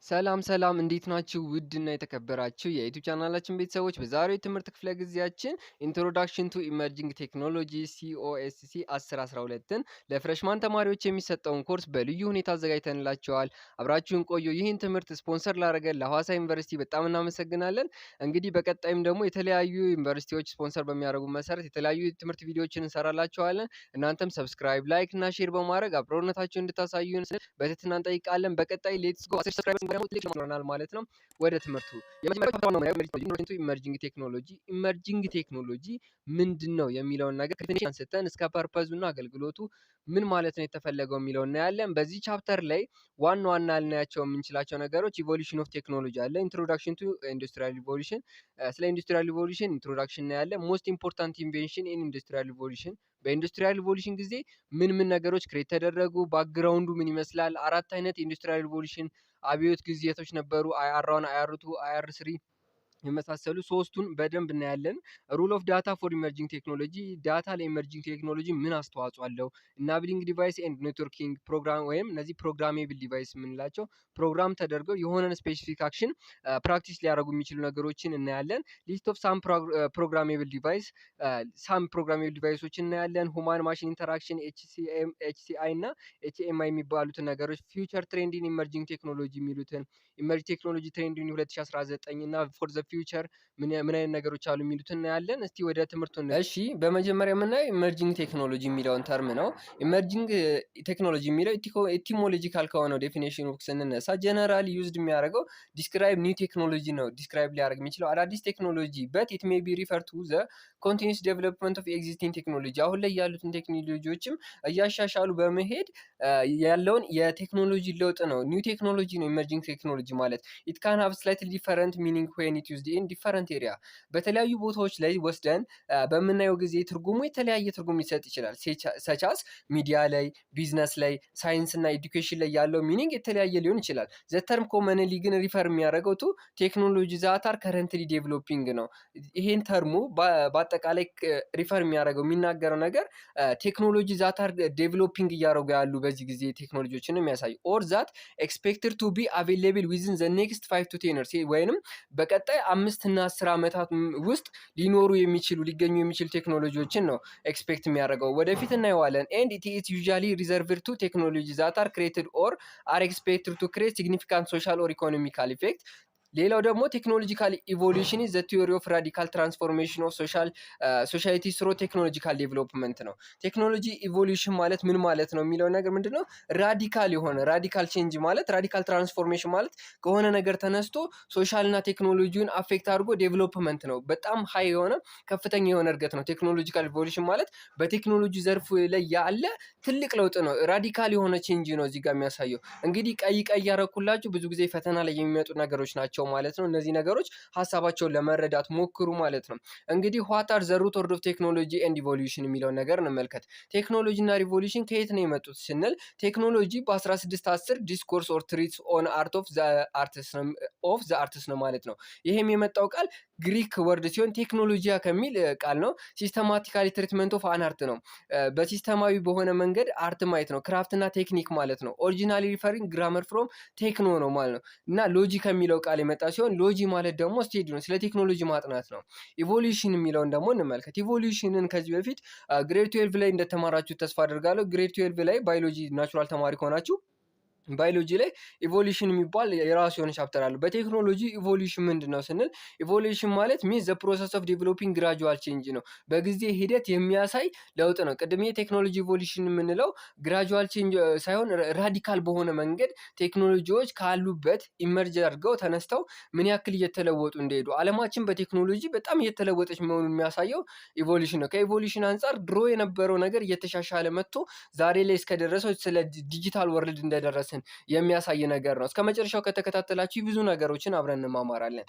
ሰላም ሰላም እንዴት ናችሁ? ውድና የተከበራችሁ የዩቲዩብ ቻናላችን ቤተሰቦች በዛሬው የትምህርት ክፍለ ጊዜያችን ኢንትሮዳክሽን ቱ ኢመርጂንግ ቴክኖሎጂ ሲኦኤስሲ 1012ን ለፍሬሽማን ተማሪዎች የሚሰጠውን ኮርስ በልዩ ሁኔታ አዘጋጅተንላቸዋል። አብራችሁን ቆዩ። ይህን ትምህርት ስፖንሰር ላደረገን ለሐዋሳ ዩኒቨርሲቲ በጣም እናመሰግናለን። እንግዲህ በቀጣይም ደግሞ የተለያዩ ዩኒቨርሲቲዎች ስፖንሰር በሚያደርጉ መሰረት የተለያዩ ትምህርት ቪዲዮዎችን እንሰራላችኋለን። እናንተም ሰብስክራይብ፣ ላይክ እና ሼር በማድረግ አብሮነታችሁን እንድታሳዩን በትህትና እንጠይቃለን። በቀጣይ ሌትስ ጎ 10 ሰብስክራይብ ደግሞ ትልቅ ይሆናል ማለት ነው። ወደ ትምህርቱ የመጀመሪያው ቻፕተር ነው የምናየው ኢመርጂንግ ቴክኖሎጂ። ኢመርጂንግ ቴክኖሎጂ ምንድነው የሚለውን ነገር ከዲፊኒሽን አንስተን እስከ ፐርፐዙና አገልግሎቱ ምን ማለት ነው የተፈለገው የሚለውን እናያለን። በዚህ ቻፕተር ላይ ዋና ዋና ልናያቸው የምንችላቸው ነገሮች ኢቮሉሽን ኦፍ ቴክኖሎጂ አለ፣ ኢንትሮዳክሽን ቱ ኢንዱስትሪያል ሪቮሉሽን፣ ስለ ኢንዱስትሪያል ሪቮሉሽን ኢንትሮዳክሽን እናያለን። ሞስት ኢምፖርታንት ኢንቬንሽን ኢን ኢንዱስትሪያል ሪቮሉሽን፣ በኢንዱስትሪያል ሪቮሉሽን ጊዜ ምን ነገሮች ክሬት ተደረጉ፣ ባክግራውንዱ ምን ይመስላል። አራት አይነት ኢንዱስትሪያል ሪቮሉሽን አብዮት ጊዜያቶች ነበሩ። IR1፣ IR2፣ IR3 የመሳሰሉ ሶስቱን በደንብ እናያለን። ሩል ኦፍ ዳታ ፎር ኢመርጂንግ ቴክኖሎጂ፣ ዳታ ለኢመርጂንግ ቴክኖሎጂ ምን አስተዋጽኦ አለው። ኢናብሊንግ ዲቫይስ ኤንድ ኔትወርኪንግ ፕሮግራም ወይም እነዚህ ፕሮግራሜብል ዲቫይስ የምንላቸው ፕሮግራም ተደርገው የሆነን ስፔሲፊክ አክሽን ፕራክቲስ ሊያደርጉ የሚችሉ ነገሮችን እናያለን። ሊስት ኦፍ ሳም ፕሮግራሜብል ዲቫይስ፣ ሳም ፕሮግራሜብል ዲቫይሶችን እናያለን። ሁማን ማሽን ኢንተራክሽን HCI እና HMI የሚባሉትን ነገሮች፣ ፊውቸር ትሬንዲን ኢመርጂንግ ቴክኖሎጂ የሚሉትን፣ ኢመርጂንግ ቴክኖሎጂ ትሬንዲን 2019 እና ፎር ዘ ፊውቸር ምን አይነት ነገሮች አሉ የሚሉትን እናያለን። እስቲ ወደ ትምህርቱ እሺ፣ በመጀመሪያ የምናየው ኢመርጂንግ ቴክኖሎጂ የሚለውን ተርም ነው። ኢመርጂንግ ቴክኖሎጂ የሚለው ኢቲሞሎጂካል ከሆነው ዴፊኒሽን ስንነሳ ጀነራሊ ዩዝድ የሚያደርገው ዲስክራይብ ኒው ቴክኖሎጂ ነው። ዲስክራይብ ሊያደርግ የሚችለው አዳዲስ ቴክኖሎጂ በት ኢት ሜይ ቢ ሪፈር ቱ ዘ ኮንቲኒስ ዴቨሎፕመንት ኦፍ ኤግዚስቲንግ ቴክኖሎጂ፣ አሁን ላይ ያሉትን ቴክኖሎጂዎችም እያሻሻሉ በመሄድ ያለውን የቴክኖሎጂ ለውጥ ነው። ኒው ቴክኖሎጂ ነው ኢመርጂንግ ቴክኖሎጂ ማለት። ኢት ካን ሃቭ ስላይትሊ ዲፈረንት ሚኒንግ ዌን ኢት ዩዝድ ኢን ዲፈረንት ኤሪያ፣ በተለያዩ ቦታዎች ላይ ወስደን በምናየው ጊዜ ትርጉሙ የተለያየ ትርጉም ሊሰጥ ይችላል። ሰቻስ ሚዲያ ላይ፣ ቢዝነስ ላይ፣ ሳይንስ እና ኤዱኬሽን ላይ ያለው ሚኒንግ የተለያየ ሊሆን ይችላል። ዘተርም ኮመንሊ ግን ሪፈር የሚያደርገው ቱ ቴክኖሎጂ ዛታር ከረንትሊ ዴቨሎፒንግ ነው። ይሄን ተርሙ በአጠቃላይ ሪፈር የሚያደርገው የሚናገረው ነገር ቴክኖሎጂ ዛታር ዴቨሎፒንግ እያደረጉ ያሉ በዚህ ጊዜ ቴክኖሎጂዎችን የሚያሳይ ኦር ዛት ኤክስፔክትድ ቱ ቢ አቬይላብል ዊዝን ዘ ኔክስት 5 to 10 years ወይንም በቀጣይ 5 እና 10 ዓመታት ውስጥ ሊኖሩ የሚችሉ ሊገኙ የሚችሉ ቴክኖሎጂዎችን ነው ኤክስፔክት የሚያደርገው። ወደፊት እናየዋለን። ኤንድ ኢት ኢዝ ዩዥዋሊ ሪዘርቭድ ቱ ቴክኖሎጂ ዛት አር ክሬትድ ኦር አር ኤክስፔክትድ ቱ ክሬት ሲግኒፊካንት ሶሻል ኦር ኢኮኖሚካል ኢፌክት። ሌላው ደግሞ ቴክኖሎጂካል ኢቮሉሽን ኢዝ ዘ ቲዮሪ ኦፍ ራዲካል ትራንስፎርሜሽን ኦፍ ሶሳይቲ ስሮ ቴክኖሎጂካል ዴቨሎፕመንት ነው። ቴክኖሎጂ ኢቮሉሽን ማለት ምን ማለት ነው የሚለው ነገር ምንድነው? ራዲካል የሆነ ራዲካል ቼንጅ ማለት ራዲካል ትራንስፎርሜሽን ማለት ከሆነ ነገር ተነስቶ ሶሻል እና ቴክኖሎጂውን አፌክት አድርጎ ዴቨሎፕመንት ነው። በጣም ሃይ የሆነ ከፍተኛ የሆነ እድገት ነው። ቴክኖሎጂካል ኢቮሉሽን ማለት በቴክኖሎጂ ዘርፍ ላይ ያለ ትልቅ ለውጥ ነው። ራዲካል የሆነ ቼንጅ ነው እዚህ ጋር የሚያሳየው። እንግዲህ ቀይ ያረኩላችሁ ብዙ ጊዜ ፈተና ላይ የሚመጡ ነገሮች ናቸው ማለት ነው። እነዚህ ነገሮች ሀሳባቸውን ለመረዳት ሞክሩ ማለት ነው። እንግዲህ what are the root word of technology and evolution የሚለውን ነገር እንመልከት። ቴክኖሎጂ እና ሪቮሉሽን ከየት ነው የመጡት ስንል ቴክኖሎጂ በ1610 ዲስኮርስ ኦር ትሪትስ ኦን አርት ኦፍ ዘ አርትስ ነው ማለት ነው። ይሄም የመጣው ቃል ግሪክ ወርድ ሲሆን ቴክኖሎጂያ ከሚል ቃል ነው። ሲስተማቲካሊ ትሪትመንት ኦፍ አን አርት ነው። በሲስተማዊ በሆነ መንገድ አርት ማየት ነው። ክራፍት እና ቴክኒክ ማለት ነው። ኦሪጂናሊ ሪፈሪንግ ግራመር ፍሮም ቴክኖ ነው ማለት ነው። እና ሎጂ ከሚለው ቃል የመጣ ሲሆን ሎጂ ማለት ደግሞ ስቴጅ ነው። ስለ ቴክኖሎጂ ማጥናት ነው። ኢቮሉሽን የሚለውን ደግሞ እንመልከት። ኢቮሉሽንን ከዚህ በፊት ግሬድ 12 ላይ እንደተማራችሁ ተስፋ አድርጋለሁ። ግሬድ 12 ላይ ባዮሎጂ ናቹራል ተማሪ ከሆናችሁ ባዮሎጂ ላይ ኢቮሉሽን የሚባል የራሱ የሆነ ቻፕተር አለው። በቴክኖሎጂ ኢቮሉሽን ምንድን ነው ስንል ኢቮሉሽን ማለት ሚንስ ዘ ፕሮሰስ ኦፍ ዴቨሎፒንግ ግራጁዋል ቼንጅ ነው። በጊዜ ሂደት የሚያሳይ ለውጥ ነው። ቅድም የቴክኖሎጂ ኢቮሉሽን የምንለው ግራጁዋል ቼንጅ ሳይሆን ራዲካል በሆነ መንገድ ቴክኖሎጂዎች ካሉበት ኢመርጅ አድርገው ተነስተው ምን ያክል እየተለወጡ እንደሄዱ፣ አለማችን በቴክኖሎጂ በጣም እየተለወጠች መሆኑን የሚያሳየው ኢቮሉሽን ነው። ከኢቮሉሽን አንጻር ድሮ የነበረው ነገር እየተሻሻለ መጥቶ ዛሬ ላይ እስከደረሰው ስለ ዲጂታል ወርልድ እንደደረሰ የሚያሳይ ነገር ነው። እስከ መጨረሻው ከተከታተላችሁ ብዙ ነገሮችን አብረን እንማማራለን።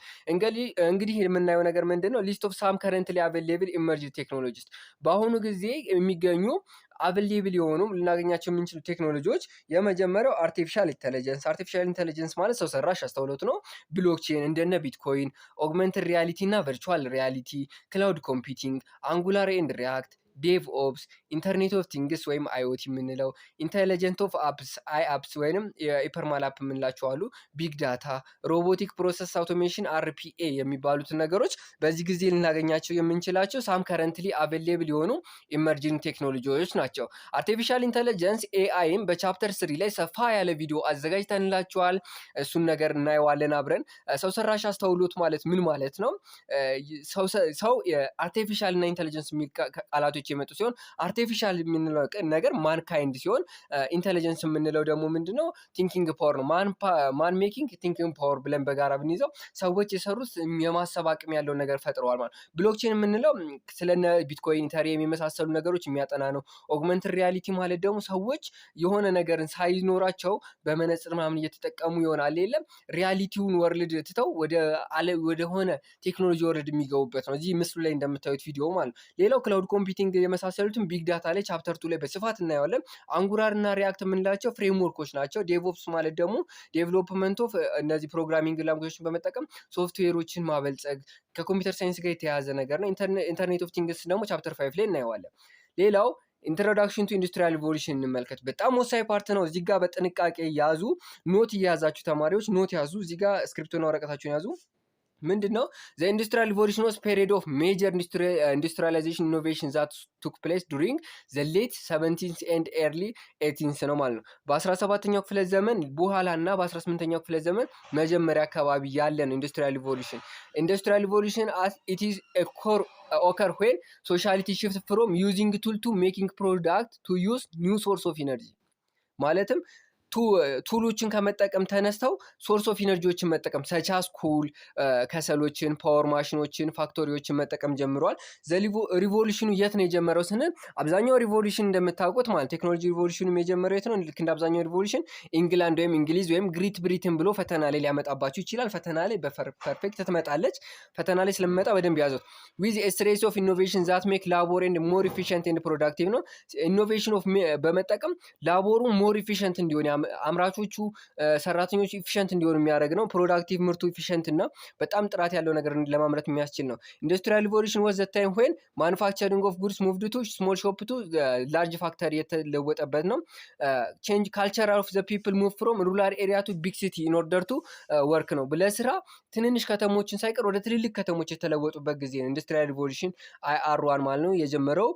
እንግዲህ የምናየው ነገር ምንድነው? ሊስት ኦፍ ሳም ከረንትሊ አቬይላብል ኢመርጂንግ ቴክኖሎጂስ፣ በአሁኑ ጊዜ የሚገኙ አቬይላብል የሆኑ ልናገኛቸው የምንችሉ ቴክኖሎጂዎች የመጀመሪያው አርቲፊሻል ኢንተለጀንስ። አርቲፊሻል ኢንተለጀንስ ማለት ሰው ሰራሽ አስተውሎት ነው። ብሎክቼን እንደነ ቢትኮይን፣ ኦግመንትድ ሪያሊቲ እና ቨርቹዋል ሪያሊቲ፣ ክላውድ ኮምፒውቲንግ፣ አንጉላር ኤንድ ሪያክት፣ ዴቭ ኦፕስ፣ ኢንተርኔት ኦፍ ቲንግስ ወይም አይኦቲ የምንለው፣ ኢንተለጀንት ኦፍ አፕስ አይ አፕስ ወይም የኢፐርማል አፕ የምንላቸው አሉ፣ ቢግ ዳታ፣ ሮቦቲክ ፕሮሰስ አውቶሜሽን አርፒኤ የሚባሉትን ነገሮች በዚህ ጊዜ ልናገኛቸው የምንችላቸው ሳም ከረንትሊ አቬሌብል የሆኑ ኢመርጂንግ ቴክኖሎጂዎች ናቸው። አርቲፊሻል ኢንተለጀንስ ኤአይም በቻፕተር 3 ላይ ሰፋ ያለ ቪዲዮ አዘጋጅተንላችኋል። እሱን ነገር እናየዋለን አብረን። ሰው ሰራሽ አስተውሎት ማለት ምን ማለት ነው? ሰው አርቲፊሻል እና ኢንተለጀንስ የሚል ቃላቶች የመጡ ሲሆን አርቲፊሻል የምንለው ነገር ማንካይንድ ሲሆን ኢንተለጀንስ የምንለው ደግሞ ምንድነው? ቲንኪንግ ፓወር ነው። ማን ሜኪንግ ቲንኪንግ ፓወር ብለን በጋራ ብንይዘው ሰዎች የሰሩት የማሰብ አቅም ያለው ነገር ፈጥረዋል ማለት። ብሎክቼን የምንለው ስለነ ቢትኮይን፣ ኢተሪየም የመሳሰሉ ነገሮች የሚያጠና ነው። ኦግመንትድ ሪያሊቲ ማለት ደግሞ ሰዎች የሆነ ነገርን ሳይኖራቸው በመነጽር ምናምን እየተጠቀሙ ይሆናል የለም ሪያሊቲውን ወርልድ ትተው ወደ ሆነ ቴክኖሎጂ ወርልድ የሚገቡበት ነው። እዚህ ምስሉ ላይ እንደምታዩት ቪዲዮ ማለት ነው። ሌላው ክላውድ ኮምፒውቲንግ የመሳሰሉትን ቢግ ዳታ ላይ ቻፕተር 2 ላይ በስፋት እናየዋለን። አንጉላር እና ሪያክት የምንላቸው ፍሬምወርኮች ናቸው። ዴቭኦፕስ ማለት ደግሞ ዴቨሎፕመንት ኦፍ እነዚህ ፕሮግራሚንግ ላንጉጆችን በመጠቀም ሶፍትዌሮችን ማበልጸግ ከኮምፒውተር ሳይንስ ጋር የተያያዘ ነገር ነው። ኢንተርኔት ኦፍ ቲንግስ ደግሞ ቻፕተር 5 ላይ እናየዋለን። ሌላው ኢንትሮዳክሽን ቱ ኢንዱስትሪያል ሪቮሉሽን እንመልከት። በጣም ወሳኝ ፓርት ነው። እዚህ ጋር በጥንቃቄ ያዙ። ኖት እየያዛችሁ ተማሪዎች ኖት ያዙ። እዚህ ጋር ስክሪፕቶና ወረቀታችሁን ያዙ። ምንድን ነው? ዘ ኢንዱስትሪያል ሪቮሉሽን ዋዝ ፔሪድ ኦፍ ሜጀር ኢንዱስትሪያላይዜሽን ኢኖቬሽን ዛት ቱክ ፕሌስ ዱሪንግ ዘ ሌት 17th ኤንድ ኤርሊ 18th ነው ማለት ነው። በ17ኛው ክፍለ ዘመን በኋላ እና በ18ኛው ክፍለ ዘመን መጀመሪያ አካባቢ ያለ ነው ኢንዱስትሪያል ሪቮሉሽን። ኢንዱስትሪያል ሪቮሉሽን ኢት ኢዝ ኦከር ዌን ሶሻሊቲ ሽፍት ፍሮም ዩዚንግ ቱል ቱ ሜኪንግ ፕሮዳክት ቱ ዩዝ ኒው ሶርስ ኦፍ ኢነርጂ ማለትም ቱሎችን ከመጠቀም ተነስተው ሶርስ ኦፍ ኢነርጂዎችን መጠቀም ሰቻስ ኩል ከሰሎችን፣ ፓወር ማሽኖችን፣ ፋክቶሪዎችን መጠቀም ጀምረዋል። ሪቮሉሽኑ የት ነው የጀመረው ስንል አብዛኛው ሪቮሉሽን እንደምታውቁት ማለት ቴክኖሎጂ ሪቮሉሽኑ የጀመረው የት ነው? ልክ እንደ አብዛኛው ሪቮሉሽን ኢንግላንድ ወይም እንግሊዝ ወይም ግሪት ብሪትን ብሎ ፈተና ላይ ሊያመጣባችሁ ይችላል። ፈተና ላይ በፐርፌክት ትመጣለች። ፈተና ላይ ስለምመጣ በደንብ ያዙት። ዊዝ ኤ ስትሬስ ኦፍ ኢኖቬሽን ዛት ሜክ ላቦር ኤንድ ሞር ኢፊሽንት ኤንድ ፕሮዳክቲቭ ነው። ኢኖቬሽን ኦፍ በመጠቀም ላቦሩ ሞር ኢፊሽንት እንዲሆን አምራቾቹ ሰራተኞች ኢፊሽንት እንዲሆኑ የሚያደርግ ነው። ፕሮዳክቲቭ ምርቱ ኢፊሽንት እና በጣም ጥራት ያለው ነገር ለማምረት የሚያስችል ነው። ኢንዱስትሪያል ሪቮሉሽን ዋዝ ዘ ታይም ዌን ማኑፋክቸሪንግ ኦፍ ጉድስ ሙቭድ ቱ ስሞል ሾፕ ቱ ላርጅ ፋክተሪ የተለወጠበት ነው። ቼንጅ ካልቸር ኦፍ ዘ ፒፕል ሙቭ ፍሮም ሩራል ኤሪያ ቱ ቢግ ሲቲ ኢን ኦርደር ቱ ወርክ ነው። ለስራ ትንንሽ ከተሞችን ሳይቀር ወደ ትልልቅ ከተሞች የተለወጡበት ጊዜ ነው። ኢንዱስትሪያል ሪቮሉሽን IR1 ማለት ነው። የጀመረው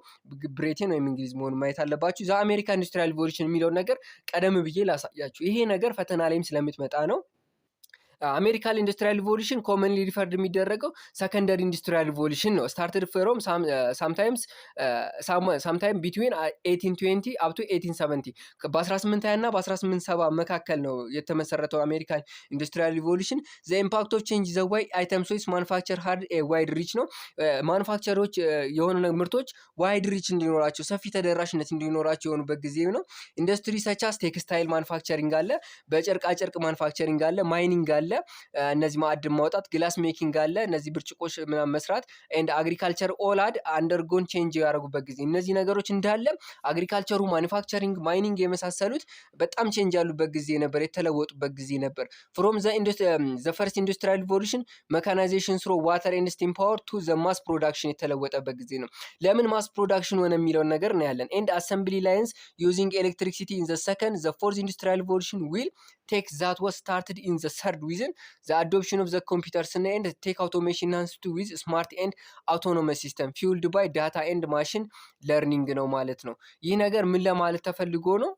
ብሪቴን ወይም እንግሊዝ መሆኑን ማየት አለባችሁ። ዘ አሜሪካ ኢንዱስትሪያል ሪቮሉሽን የሚለውን ነገር ቀደም ብዬ ላሳያችሁ። ይሄ ነገር ፈተና ላይም ስለምትመጣ ነው። አሜሪካን ኢንዱስትሪያል ሪቮሉሽን ኮመንሊ ሪፈርድ የሚደረገው ሰከንደሪ ኢንዱስትሪያል ሪቮሉሽን ነው። ስታርትድ ፍሮም ሳምታይም ቢትዊን 1820 አፕ ቱ 1870 በ1820 እና በ1870 መካከል ነው የተመሰረተው አሜሪካን ኢንዱስትሪያል ሪቮሉሽን። ዘ ኢምፓክት ኦፍ ቼንጅ ዘ ዋይ አይተምስ ዊዝ ማኑፋክቸር ሃድ ኤ ዋይድ ሪች ነው። ማኑፋክቸሮች የሆኑ ምርቶች ዋይድ ሪች እንዲኖራቸው ሰፊ ተደራሽነት እንዲኖራቸው የሆኑበት ጊዜ ነው። ኢንዱስትሪ ሰቻስ ቴክስታይል ማኑፋክቸሪንግ አለ፣ በጨርቃጨርቅ ማኑፋክቸሪንግ አለ፣ ማይኒንግ አለ፣ እነዚህ ማዕድን ማውጣት፣ ግላስ ሜኪንግ አለ፣ እነዚህ ብርጭቆች ምናምን መስራት ኤንድ አግሪካልቸር ኦላድ አንደርጎን ቼንጅ ያደረጉበት ጊዜ እነዚህ ነገሮች እንዳለ አግሪካልቸሩ፣ ማኑፋክቸሪንግ፣ ማይኒንግ የመሳሰሉት በጣም ቼንጅ ያሉበት ጊዜ ነበር፣ የተለወጡበት ጊዜ ነበር። ፍሮም ዘ ፈርስት ኢንዱስትሪያል ሪቮሉሽን መካናይዜሽን ስሮ ዋተር ኤንድ ስቲም ፓወር ቱ ዘ ማስ ፕሮዳክሽን የተለወጠበት ጊዜ ነው። ለምን ማስ ፕሮዳክሽን ሆነ የሚለውን ነገር ነው ያለን። ኤንድ አሰምብሊ ላይንስ ዩዚንግ ኤሌክትሪሲቲ ኢን ዘ ሰከንድ ዘ ፎርዝ ኢንዱስትሪያል ሪቮሉሽን ዊል ቴክ ዛት ዋዝ ስታርትድ ኢን ዘ ሰርድ ዊዝን the adoption of the computers and tech automation enhanced with smart and autonomous system fueled by data and machine learning ነው ማለት ነው። ይህ ነገር ምን ለማለት ተፈልጎ ነው?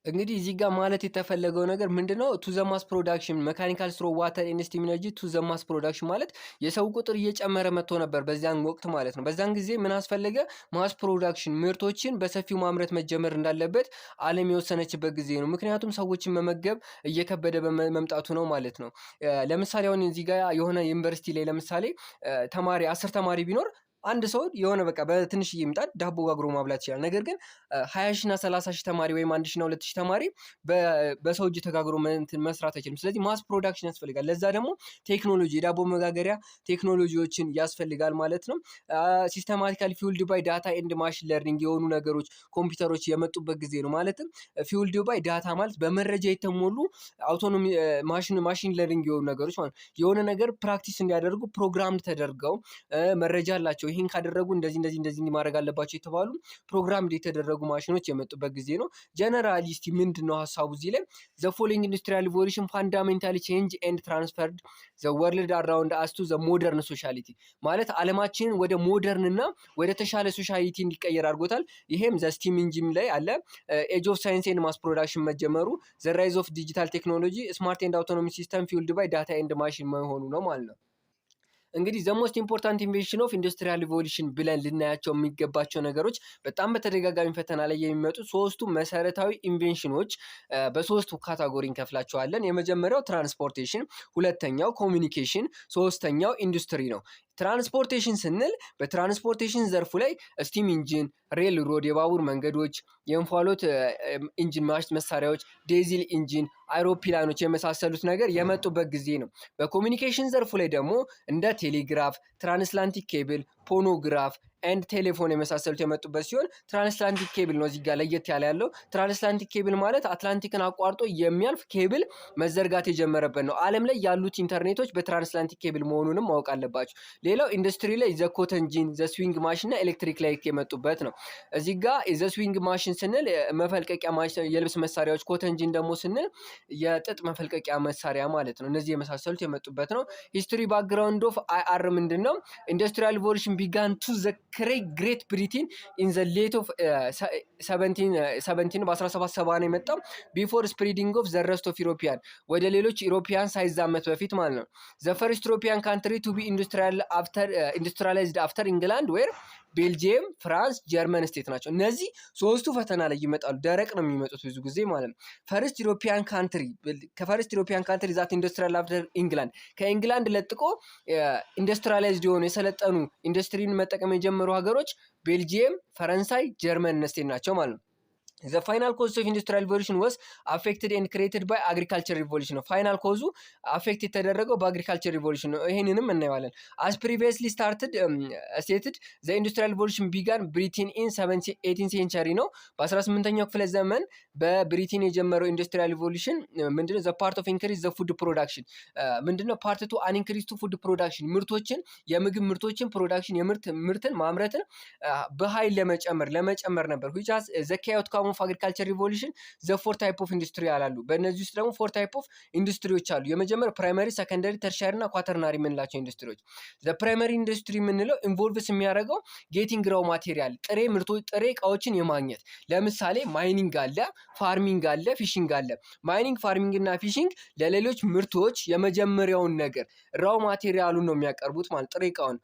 እንግዲህ እዚህ ጋር ማለት የተፈለገው ነገር ምንድነው? ቱ ዘ ማስ ፕሮዳክሽን መካኒካል ስሮ ዋተር ኤንድ ስቲም ኢነርጂ ቱ ዘ ማስ ፕሮዳክሽን ማለት የሰው ቁጥር እየጨመረ መጥቶ ነበር በዛን ወቅት ማለት ነው። በዛን ጊዜ ምን አስፈለገ? ማስ ፕሮዳክሽን ምርቶችን በሰፊው ማምረት መጀመር እንዳለበት ዓለም የወሰነችበት ጊዜ ነው። ምክንያቱም ሰዎችን መመገብ እየከበደ በመምጣቱ ነው ማለት ነው። ለምሳሌ አሁን እዚህ ጋር የሆነ ዩኒቨርሲቲ ላይ ለምሳሌ 10 ተማሪ ቢኖር አንድ ሰው የሆነ በቃ በትንሽዬ ምጣድ ዳቦ ጋግሮ ማብላት ይችላል። ነገር ግን 20 ሺና 30 ሺህ ተማሪ ወይም 1 ሺና 2 ሺህ ተማሪ በሰው እጅ ተጋግሮ መስራት አይችልም። ስለዚህ ማስ ፕሮዳክሽን ያስፈልጋል። ለዛ ደግሞ ቴክኖሎጂ የዳቦ መጋገሪያ ቴክኖሎጂዎችን ያስፈልጋል ማለት ነው። ሲስተማቲካሊ ፊውልድ ባይ ዳታ ኤንድ ማሽን ለርኒንግ የሆኑ ነገሮች ኮምፒውተሮች የመጡበት ጊዜ ነው። ማለትም ፊውልድ ባይ ዳታ ማለት በመረጃ የተሞሉ አውቶኖሚ ማሽን ለርኒንግ የሆኑ ነገሮች ማለት የሆነ ነገር ፕራክቲስ እንዲያደርጉ ፕሮግራም ተደርገው መረጃ አላቸው። ይሄን ካደረጉ እንደዚህ ማድረግ አለባቸው የተባሉ ፕሮግራም የተደረጉ ማሽኖች የመጡበት ጊዜ ነው። ጀነራሊ እስቲ ምንድነው ሐሳቡ እዚህ ላይ the following industrial revolution fundamentally change and transferred the world around us to the modern society ማለት ዓለማችንን ወደ ሞደርን እና ወደ ተሻለ ሶሻይቲ እንዲቀየር አድርጎታል። ይሄም ዘ ስቲም ኢንጂን ላይ አለ። ኤጅ ኦፍ ሳይንስ ኤንድ ማስ ፕሮዳክሽን መጀመሩ፣ ዘ ራይዝ ኦፍ ዲጂታል ቴክኖሎጂ፣ ስማርት ኤንድ አውቶኖሚ ሲስተም ፊውልድ ባይ ዳታ ኤንድ ማሽን መሆኑ ነው ማለት ነው። እንግዲህ ዘ ሞስት ኢምፖርታንት ኢንቬንሽን ኦፍ ኢንዱስትሪያል ሪቮሉሽን ብለን ልናያቸው የሚገባቸው ነገሮች በጣም በተደጋጋሚ ፈተና ላይ የሚመጡ ሶስቱ መሰረታዊ ኢንቬንሽኖች በሶስቱ ካታጎሪ እንከፍላቸዋለን። የመጀመሪያው ትራንስፖርቴሽን፣ ሁለተኛው ኮሚኒኬሽን፣ ሶስተኛው ኢንዱስትሪ ነው። ትራንስፖርቴሽን ስንል በትራንስፖርቴሽን ዘርፉ ላይ ስቲም ኢንጂን፣ ሬል ሮድ የባቡር መንገዶች፣ የእንፋሎት ኢንጂን መሳሪያዎች፣ ዲዝል ኢንጂን፣ አይሮፕላኖች የመሳሰሉት ነገር የመጡበት ጊዜ ነው። በኮሚኒኬሽን ዘርፉ ላይ ደግሞ እንደ ቴሌግራፍ፣ ትራንስላንቲክ ኬብል፣ ፎኖግራፍ ኤንድ ቴሌፎን የመሳሰሉት የመጡበት ሲሆን ትራንስላንቲክ ኬብል ነው እዚህ ጋር ለየት ያለው። ትራንስላንቲክ ኬብል ማለት አትላንቲክን አቋርጦ የሚያልፍ ኬብል መዘርጋት የጀመረበት ነው። ዓለም ላይ ያሉት ኢንተርኔቶች በትራንስላንቲክ ኬብል መሆኑንም ማወቅ አለባቸው። ሌላው ኢንዱስትሪ ላይ ዘ ኮተን ጂን፣ ዘ ስዊንግ ማሽን እና ኤሌክትሪክ ላይ የመጡበት ነው። እዚህ ጋር ዘ ስዊንግ ማሽን ስንል መፈልቀቂያ ማሽን የልብስ መሳሪያዎች፣ ኮተን ጂን ደግሞ ስንል የጥጥ መፈልቀቂያ መሳሪያ ማለት ነው። እነዚህ የመሳሰሉት የመጡበት ነው። ሂስትሪ ባክግራውንድ ኦፍ አይአር ምንድነው? ኢንዱስትሪያል ሪቮሉሽን ቢጋን ቱ ዘ ግሬት ብሪቴን ኢን ዘ ሌት ኦፍ 17 በ1770 ነው የመጣው። ቢፎር ስፕሪዲንግ ኦፍ ዘ ረስት ኦፍ ኢሮፒያን ወደ ሌሎች ኢሮፒያን ሳይዛመት በፊት ማለት ነው። ዘ ፈርስት ኢሮፒያን ካንትሪ ቱ ቢ ኢንዱስትሪያላይዝድ አፍተር ኢንግላንድ ዌር ቤልጂየም፣ ፍራንስ፣ ጀርመን ስቴት ናቸው። እነዚህ ሶስቱ ፈተና ላይ ይመጣሉ። ደረቅ ነው የሚመጡት ብዙ ጊዜ ማለት ነው። ፈርስት ኢሮፒያን ካንትሪ ዛት ኢንዱስትሪያል አፍተር ኢንግላንድ ከኢንግላንድ ለጥቆ ኢንዱስትሪያላይዝድ የሆኑ የሰለጠኑ ኢንዱስትሪን መጠቀም የጀመሩ ሀገሮች ቤልጂየም፣ ፈረንሳይ፣ ጀርመን ስቴት ናቸው ማለት ነው። The final cause of industrial revolution was affected and created by agriculture revolution ነው። ፋይናል ኮዙ አፌክት የተደረገው በአግሪካልቸር ሪቮሉሽን ነው። ይሄንንም እናየዋለን። as previously stated the industrial revolution began Britain in 18th century ነው። በ18ኛው ክፍለ ዘመን በብሪቴን የጀመረው ኢንዱስትሪያል ሪቮሉሽን ምንድነው? the part of increase the food production ምንድነው? part to an increase to food production ምርቶችን የምግብ ምርቶችን ፕሮዳክሽን ምርትን ማምረትን በኃይል ለመጨመር ነበር which has the chaos of agriculture revolution the four type of industry አላሉ። በእነዚህ ውስጥ ደግሞ four type of ኢንዱስትሪዎች አሉ። የመጀመሪያው ፕራይመሪ፣ ሰከንደሪ፣ ተርሻሪ እና ኳተርናሪ የምንላቸው ኢንዱስትሪዎች። the primary industry የምንለው ኢንቮልቭስ የሚያደርገው ጌቲንግ ራው ማቴሪያል ጥሬ እቃዎችን የማግኘት ለምሳሌ ማይኒንግ አለ፣ ፋርሚንግ አለ፣ ፊሽንግ አለ። ማይኒንግ፣ ፋርሚንግ እና ፊሽንግ ለሌሎች ምርቶች የመጀመሪያውን ነገር ራው ማቴሪያሉን ነው የሚያቀርቡት ማለት ጥሬ እቃውን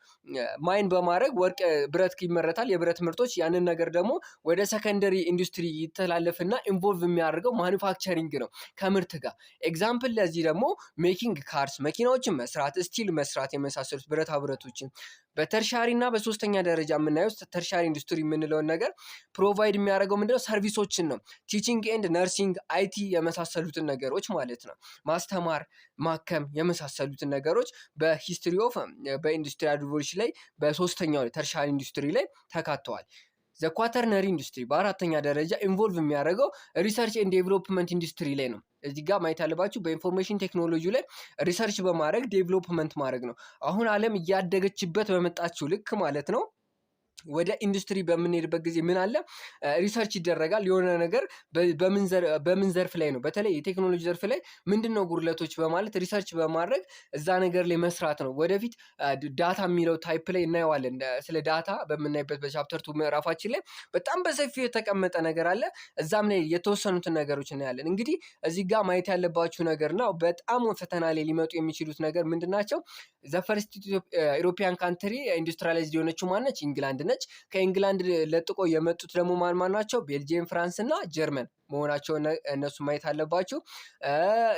ማይን በማድረግ ወርቅ፣ ብረት ይመረታል። የብረት ምርቶች ያንን ነገር ደግሞ ወደ ሰከንደሪ ኢንዱስትሪ ይተላለፍና ኢንቮልቭ የሚያደርገው ማኑፋክቸሪንግ ነው ከምርት ጋር። ኤግዛምፕል ለዚህ ደግሞ ሜኪንግ ካርስ መኪናዎችን መስራት፣ ስቲል መስራት የመሳሰሉት ብረታ ብረቶችን። በተርሻሪ እና በሶስተኛ ደረጃ የምናየው ተርሻሪ ኢንዱስትሪ የምንለውን ነገር ፕሮቫይድ የሚያደርገው ምንድነው? ሰርቪሶችን ነው። ቲቺንግ ኤንድ ነርሲንግ፣ አይቲ የመሳሰሉትን ነገሮች ማለት ነው። ማስተማር፣ ማከም የመሳሰሉትን ነገሮች በሂስትሪ ኦፍ በኢንዱስትሪያል ሪቮሉሽን ላይ በሶስተኛው ተርሻሪ ኢንዱስትሪ ላይ ተካተዋል። ዘ ኳተርነሪ ኢንዱስትሪ በአራተኛ ደረጃ ኢንቮልቭ የሚያደርገው ሪሰርች ኤንድ ዴቨሎፕመንት ኢንዱስትሪ ላይ ነው። እዚህ ጋር ማየት ያለባችሁ በኢንፎርሜሽን ቴክኖሎጂ ላይ ሪሰርች በማድረግ ዴቨሎፕመንት ማድረግ ነው። አሁን ዓለም እያደገችበት በመጣችው ልክ ማለት ነው ወደ ኢንዱስትሪ በምንሄድበት ጊዜ ምን አለ? ሪሰርች ይደረጋል። የሆነ ነገር በምን ዘርፍ ላይ ነው፣ በተለይ የቴክኖሎጂ ዘርፍ ላይ ምንድነው ጉድለቶች በማለት ሪሰርች በማድረግ እዛ ነገር ላይ መስራት ነው። ወደፊት ዳታ የሚለው ታይፕ ላይ እናየዋለን። ስለ ዳታ በምናይበት በቻፕተር 2 ምዕራፋችን ላይ በጣም በሰፊው የተቀመጠ ነገር አለ። እዛም ላይ የተወሰኑትን ነገሮች እናያለን። እንግዲህ እዚህ ጋር ማየት ያለባችሁ ነገር ነው፣ በጣም ፈተና ላይ ሊመጡ የሚችሉት ነገር ምንድናቸው? ዘ ፈርስት ኢሮፒያን ካንትሪ ኢንዱስትሪያላይዝድ የሆነችው ማነች? ኢንግላንድ ነች። ከኢንግላንድ ለጥቆ የመጡት ደግሞ ማን ናቸው? ቤልጂየም፣ ፍራንስ እና ጀርመን መሆናቸውን እነሱ ማየት አለባችሁ።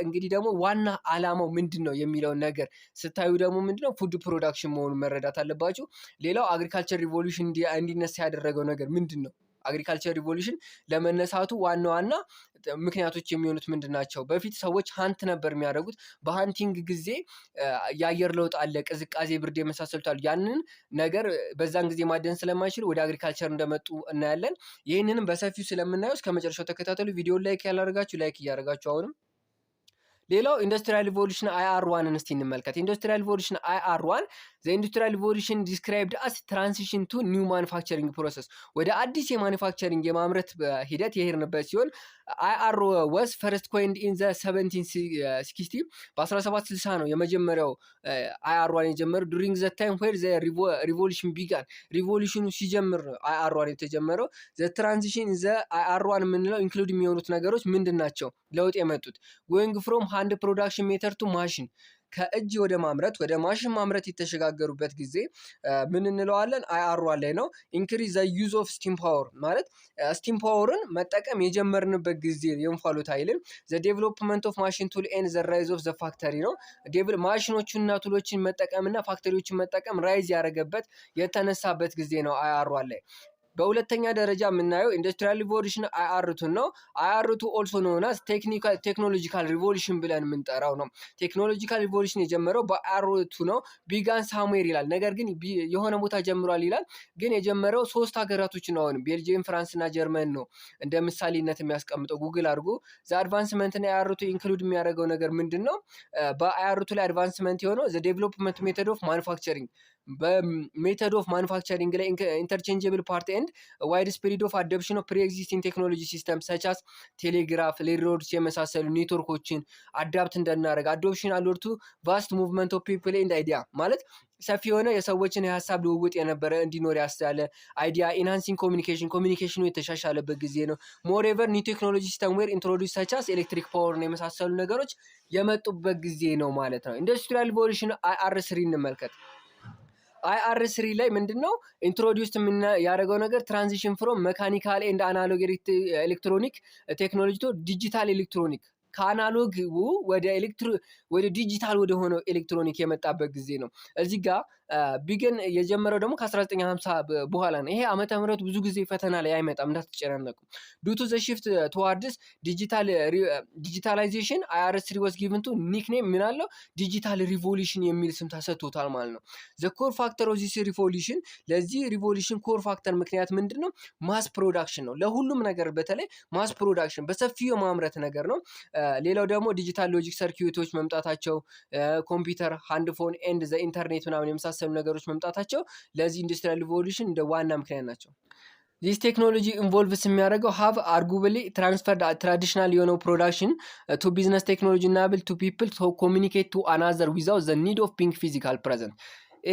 እንግዲህ ደግሞ ዋና አላማው ምንድነው የሚለውን ነገር ስታዩ ደግሞ ምንድነው ፉድ ፕሮዳክሽን መሆኑን መረዳት አለባችሁ። ሌላው አግሪካልቸር ሪቮሉሽን እንዲነሳ ያደረገው ነገር ምንድነው? አግሪካልቸር ሪቮሉሽን ለመነሳቱ ዋና ምክንያቶች የሚሆኑት ምንድናቸው? በፊት ሰዎች ሀንት ነበር የሚያደርጉት። በሀንቲንግ ጊዜ የአየር ለውጥ አለ፣ ቅዝቃዜ፣ ብርድ የመሳሰሉት አሉ። ያንን ነገር በዛን ጊዜ ማደን ስለማይችሉ ወደ አግሪካልቸር እንደመጡ እናያለን። ይህንንም በሰፊው ስለምናየው እስከ መጨረሻው ተከታተሉ። ቪዲዮን ላይክ ያላደረጋችሁ ላይክ እያደረጋችሁ አሁንም ሌላው ኢንዱስትሪያል ሪቮሉሽን IR1ን እስቲ እንመልከት። ኢንዱስትሪያል ሪቮሉሽን IR1 ዘ ኢንዱስትሪያል ሪቮሉሽን ዲስክራይብድ አስ ትራንሲሽን ቱ ኒው ማኑፋክቸሪንግ ፕሮሰስ ወደ አዲስ የማኑፋክቸሪንግ የማምረት ሂደት የሄድንበት ሲሆን IR was first coined in the 1760 በ1760 ነው የመጀመሪያው IR1 የጀመረው during the time where the revolution began ሪቮሉሽኑ ሲጀምር ነው IR1 የተጀመረው። the transition in the IR1 የምንለው ኢንክሉድ የሚሆኑት ነገሮች ምንድን ናቸው ለውጥ የመጡት? going from hand production method to machine ከእጅ ወደ ማምረት ወደ ማሽን ማምረት የተሸጋገሩበት ጊዜ ምን እንለዋለን? IR1 ላይ ነው። ኢንክሪዝ ዘ ዩዝ ኦፍ ስቲም ፓወር ማለት ስቲም ፓወርን መጠቀም የጀመርንበት ጊዜ የእንፋሎት ኃይልን ዘ ዴቨሎፕመንት ኦፍ ማሽን ቱል ኤንድ ዘ ራይዝ ኦፍ ዘ ፋክተሪ ነው። ማሽኖቹንና ቱሎችን መጠቀምና ፋክተሪዎችን መጠቀም ራይዝ ያደረገበት የተነሳበት ጊዜ ነው IR1 ላይ። በሁለተኛ ደረጃ የምናየው ኢንዱስትሪያል ሪቮሉሽን IR2 ነው። IR2 ኦልሶ ኖን አስ ቴክኖሎጂካል ሪቮሉሽን ብለን የምንጠራው ነው። ቴክኖሎጂካል ሪቮሉሽን የጀመረው በIR2 ነው። ቢጋን ሳሙዌር ይላል፣ ነገር ግን የሆነ ቦታ ጀምሯል ይላል። ግን የጀመረው 3 ሀገራቶች ነው። አሁን ቤልጂየም፣ ፍራንስ እና ጀርመን ነው እንደ ምሳሌነት የሚያስቀምጠው። ጉግል አድርጎ ዘ አድቫንስመንት እና IR2 ኢንክሉድ የሚያደርገው ነገር ምንድን ነው? በIR2 ላይ አድቫንስመንት የሆነው ዘ ዴቨሎፕመንት ሜቶድ ኦፍ ማኑፋክቸሪንግ በሜተድ ኦፍ ማኑፋክቸሪንግ ላይ ኢንተርቼንጀብል ፓርት ኤንድ ዋይድ ስፕሪድ ኦፍ አዶፕሽን ኦፍ ፕሪ ኤግዚስቲንግ ቴክኖሎጂ ሲስተም ሰቻስ ቴሌግራፍ፣ ሬልሮድስ የመሳሰሉ ኔትወርኮችን አዳፕት እንድናደርግ አዶፕሽን አሎርቱ ቫስት ሙቭመንት ኦፍ ፒፕል ኤንድ አይዲያ ማለት ሰፊ የሆነ የሰዎችን የሀሳብ ልውውጥ የነበረ እንዲኖር ያስቻለ አይዲያ ኢንሃንሲንግ ኮሚኒኬሽኑ የተሻሻለበት ጊዜ ነው። ሞሬቨር ኒው ቴክኖሎጂ ሲስተም ዌር ኢንትሮዲውስ ሰቻስ ኤሌክትሪክ ፓወር ነው የመሳሰሉ ነገሮች የመጡበት ጊዜ ነው ማለት ነው። ኢንዱስትሪያል ሪቮሉሽን IR3 እንመልከት። IR3 ላይ ምንድነው ኢንትሮዲውስድ ያደረገው ነገር? ትራንዚሽን ፍሮም መካኒካል ኤንድ አናሎግ ኤሌክትሮኒክ ቴክኖሎጂ ቱ ዲጂታል ኤሌክትሮኒክ ከአናሎግ ወደ ዲጂታል ወደ ሆነው ኤሌክትሮኒክ የመጣበት ጊዜ ነው። እዚህ ጋር ቢገን የጀመረው ደግሞ ከ1950 በኋላ ነው። ይሄ ዓመተ ምህረት ብዙ ጊዜ ፈተና ላይ አይመጣም እንዳትጨናነቁ። ዱ ቱ ዘ ሺፍት ቱዋርድስ ዲጂታላይዜሽን IR3 was given to ኒክኔም ምን አለው? ዲጂታል ሪቮሉሽን የሚል ስም ተሰጥቶታል ማለት ነው። ዘ ኮር ፋክተር ኦፍ ዚስ ሪቮሉሽን ለዚህ ሪቮሉሽን ኮር ፋክተር ምክንያት ምንድን ነው? ማስ ፕሮዳክሽን ነው። ለሁሉም ነገር በተለይ ማስ ፕሮዳክሽን በሰፊው ማምረት ነገር ነው። ሌላው ደግሞ ዲጂታል ሎጂክ ሰርኪዩቶች መምጣታቸው፣ ኮምፒውተር፣ ሃንድፎን ኤንድ ዘ ኢንተርኔት ምናምን የመሳሰሉ ነገሮች መምጣታቸው ለዚህ ኢንዱስትሪያል ሪቮሉሽን እንደ ዋና ምክንያት ናቸው። ዚስ ቴክኖሎጂ ኢንቮልቭስ የሚያደርገው ሃቭ አርጉብሊ ትራንስፈርድ ትራዲሽናል የሆነው ፕሮዳክሽን ቱ ቢዝነስ ቴክኖሎጂ ናብል ቱ ፒፕል ቱ ኮሚኒኬት ቱ አናዘር ዊዛውት ዘ ኒድ ኦፍ ቢንግ ፊዚካል ፕሬዘንት።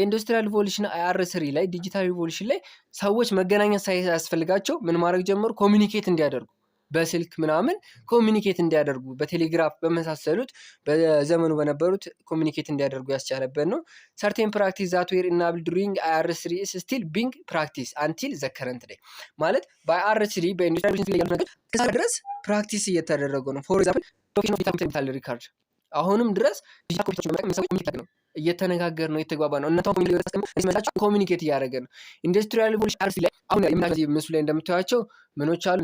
ኢንዱስትሪያል ሪቮሉሽን IR3 ላይ ዲጂታል ሪቮሉሽን ላይ ሰዎች መገናኘት ሳያስፈልጋቸው ምን ማድረግ ጀመሩ? ኮሚኒኬት እንዲያደርጉ በስልክ ምናምን ኮሚኒኬት እንዲያደርጉ በቴሌግራፍ በመሳሰሉት በዘመኑ በነበሩት ኮሚኒኬት እንዲያደርጉ ያስቻለበት ነው። ሰርቴን ፕራክቲስ ዛት ዌር ኢናብል ዱሪንግ IR3 ኢዝ ስቲል ቢንግ ፕራክቲስ አንቲል ዘ ከረንት ዴይ ማለት በIR3 በኢንዱስትሪ ላይ ያሉ ነገር እስከ ድረስ ፕራክቲስ እየተደረገ ነው። ፎር ኤግዛምፕል ዶክመንት ኦፍ ዲጂታል ሪካርድ አሁንም ድረስ ዲጂታል ኮምፒውተሮች በመጠቀም ሰዎች ኮሚኒኬት ነው እየተነጋገር ነው የተግባባ ነው። እናንተ ኮሚኒኬት እያደረገ ነው። ኢንዱስትሪያል ሪቮሉሽን IR3 ላይ አሁን የምናገኘው ምስሉ ላይ እንደምታዩቸው ምኖች አሉ፣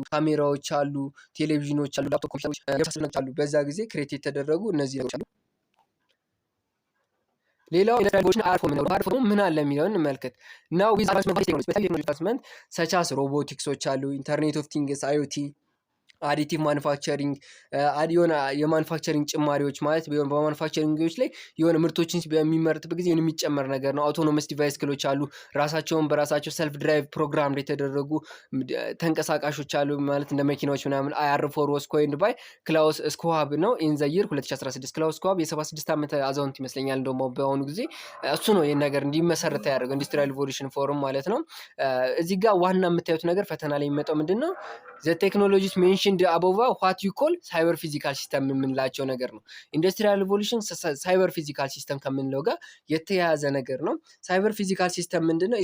ካሜራዎች አሉ፣ ቴሌቪዥኖች አሉ፣ ላፕቶፕ ኮምፒውተሮች የመሳሰሉት አሉ። በዛ ጊዜ ክሬት የተደረጉ እነዚህ ነገሮች አሉ። ሌላው ኢንዱስትሪያል ሪቮሉሽን IR4 ነው። IR4 ምን አለ የሚለውን እንመልከት። ናው ዊዝ አድቫንስመንት ሰቻስ ሮቦቲክሶች አሉ፣ ኢንተርኔት ኦፍ ቲንግስ IoT፣ አዲቲቭ ማኑፋክቸሪንግ የሆነ የማኑፋክቸሪንግ ጭማሪዎች ማለት በማኑፋክቸሪንጎች ላይ የሆነ ምርቶችን በሚመረትበት ጊዜ የሚጨመር ነገር ነው። አውቶኖመስ ዲቫይስክሎች አሉ፣ ራሳቸውን በራሳቸው ሰልፍ ድራይቭ ፕሮግራም ላይ የተደረጉ ተንቀሳቃሾች አሉ ማለት እንደ መኪናዎች ምናምን። IR4 was coined by ክላውስ ስኳብ ነው ኢን ዘ ይር 2016። ክላውስ ስኳብ የ76 ዓመት አዛውንት ይመስለኛል እንደውም በአሁኑ ጊዜ እሱ ነው ይህን ነገር እንዲመሰረት ያደርገው ኢንዱስትሪያል ሪቮሉሽን ፎረም ማለት ነው። እዚህ ጋር ዋና የምታዩት ነገር ፈተና ላይ የሚመጣው ምንድን ነው? ዘ ቴክኖሎጂስ ሜንሽንድ አቦቫ ዋት ዩ ኮል ሳይበር ፊዚካል ሲስተም የምንላቸው ነገር ነው። ኢንዱስትሪያል ሪቮሉሽን ሳይበር ፊዚካል ሲስተም ከምንለው ጋር የተያያዘ ነገር ነው። ሳይበር ፊዚካል ሲስተም ምንድነው?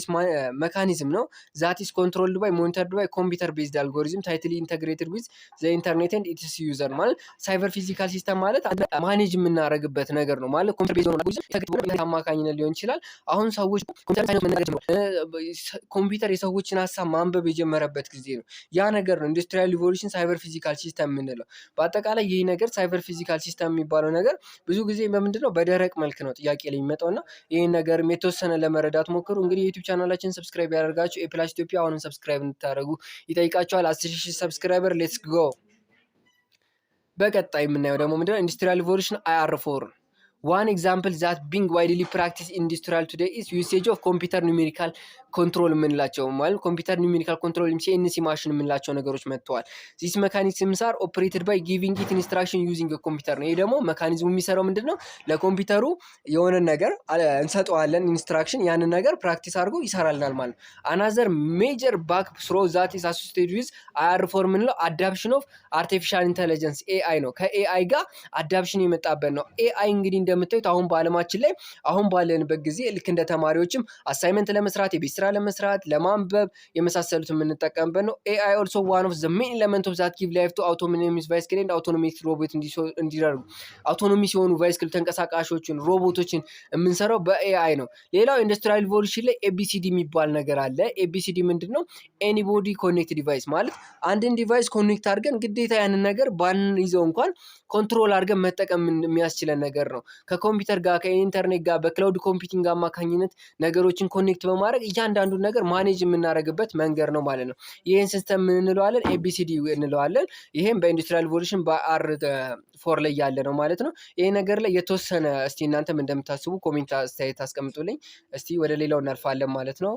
መካኒዝም ነው ዛት ኢስ ኮንትሮልድ ባይ ሞኒተርድ ባይ ኮምፒውተር ቤዝድ አልጎሪዝም ታይትሊ ኢንተግሬትድ ዊዝ ዘ ኢንተርኔት ኤንድ ኢትስ ዩዘር ማለት ሳይበር ፊዚካል ሲስተም ማለት ማኔጅ የምናደርግበት ነገር ነው ማለት ኮምፒውተር ቤዝድ አልጎሪዝም አማካኝነት ሊሆን ይችላል። አሁን ሰዎች ኮምፒውተር የሰዎችን ሀሳብ ማንበብ የጀመረበት ጊዜ ነው። ያ ነገር ነው ኢንዱስትሪያል ሪቮሉሽን ሳይበር ፊዚካል ሲስተም የምንለው። በአጠቃላይ ይህ ነገር ሳይበር ፊዚካል ሲስተም የሚባለው ነገር ብዙ ጊዜ በምንድነው በደረቅ መልክ ነው ጥያቄ ላይ የሚመጣውና ይህን ነገርም የተወሰነ ለመረዳት ሞክሩ። እንግዲህ የዩቲዩብ ቻናላችን ሰብስክራይብ ያደርጋችሁ ኤፕላስ ኢትዮጵያ አሁንም ሰብስክራይብ እንድታደርጉ ይጠይቃችኋል። 10,000 ሰብስክራይበር ሌትስ ጎ። በቀጣይ የምናየው ደግሞ ምንድነው ኢንዱስትሪያል ሪቮሉሽን IR4 One example that being widely practiced in industrial today is usage of computer numerical control የምንላቸው ማለት ኮምፒውተር ኒውሜሪካል ኮንትሮል CNC ማሽን የምንላቸው ነገሮች መጥተዋል። ዚስ ሜካኒዝምስ አር ኦፕሬትድ ባይ ጊቪንግ ኢት ኢንስትራክሽን ዩዚንግ ኮምፒውተር ነው። ይሄ ደግሞ ሜካኒዝሙ የሚሰራው ምንድነው ለኮምፒውተሩ የሆነ ነገር እንሰጠዋለን ኢንስትራክሽን ያንን ነገር ፕራክቲስ አድርጎ ይሰራልናል ማለት ነው። አናዘር ሜጀር ባክ ስሮ ዛት ኢዝ አሶሲኤትድ ዊዝ IR4 የምንለው አዳፕሽን ኦፍ አርቲፊሻል ኢንተለጀንስ AI ነው። ከኤአይ ጋር አዳፕሽን የመጣበት ነው። ኤአይ እንግዲህ እንደምታዩት አሁን በአለማችን ላይ አሁን ባለንበት ጊዜ ልክ እንደ ተማሪዎችም አሳይመንት ለመስራት የቤት ስራ ለመስራት ለማንበብ የመሳሰሉት የምንጠቀምበት ነው። AI also one of the main element of that give life to autonomous vehicle and autonomous robot እንዲደርጉ አውቶኖሚ ሲሆኑ ቫይስክል ተንቀሳቃሾችን ሮቦቶችን የምንሰራው በኤአይ ነው። ሌላው ኢንዱስትሪያል ሪቮሉሽን ላይ ABCD የሚባል ነገር አለ። ABCD ምንድነው? ኤኒቦዲ ኮኔክት ዲቫይስ ማለት አንድን ዲቫይስ ኮኔክት አድርገን ግዴታ ያንን ነገር ባንይዘው እንኳን ኮንትሮል አድርገን መጠቀም የሚያስችለን ነገር ነው። ከኮምፒውተር ጋር ከኢንተርኔት ጋር በክላውድ ኮምፒውቲንግ አማካኝነት ነገሮችን ኮኔክት በማድረግ እያንዳንዱን ነገር ማኔጅ የምናደርግበት መንገድ ነው ማለት ነው። ይህን ሲስተም ምን እንለዋለን? ABCD እንለዋለን። ይሄም በኢንዱስትሪያል ሪቮሉሽን IR4 ላይ ያለ ነው ማለት ነው። ይሄ ነገር ላይ የተወሰነ እስቲ እናንተም እንደምታስቡ ኮሜንት አስተያየት አስቀምጡልኝ። እስቲ ወደ ሌላው እናልፋለን ማለት ነው።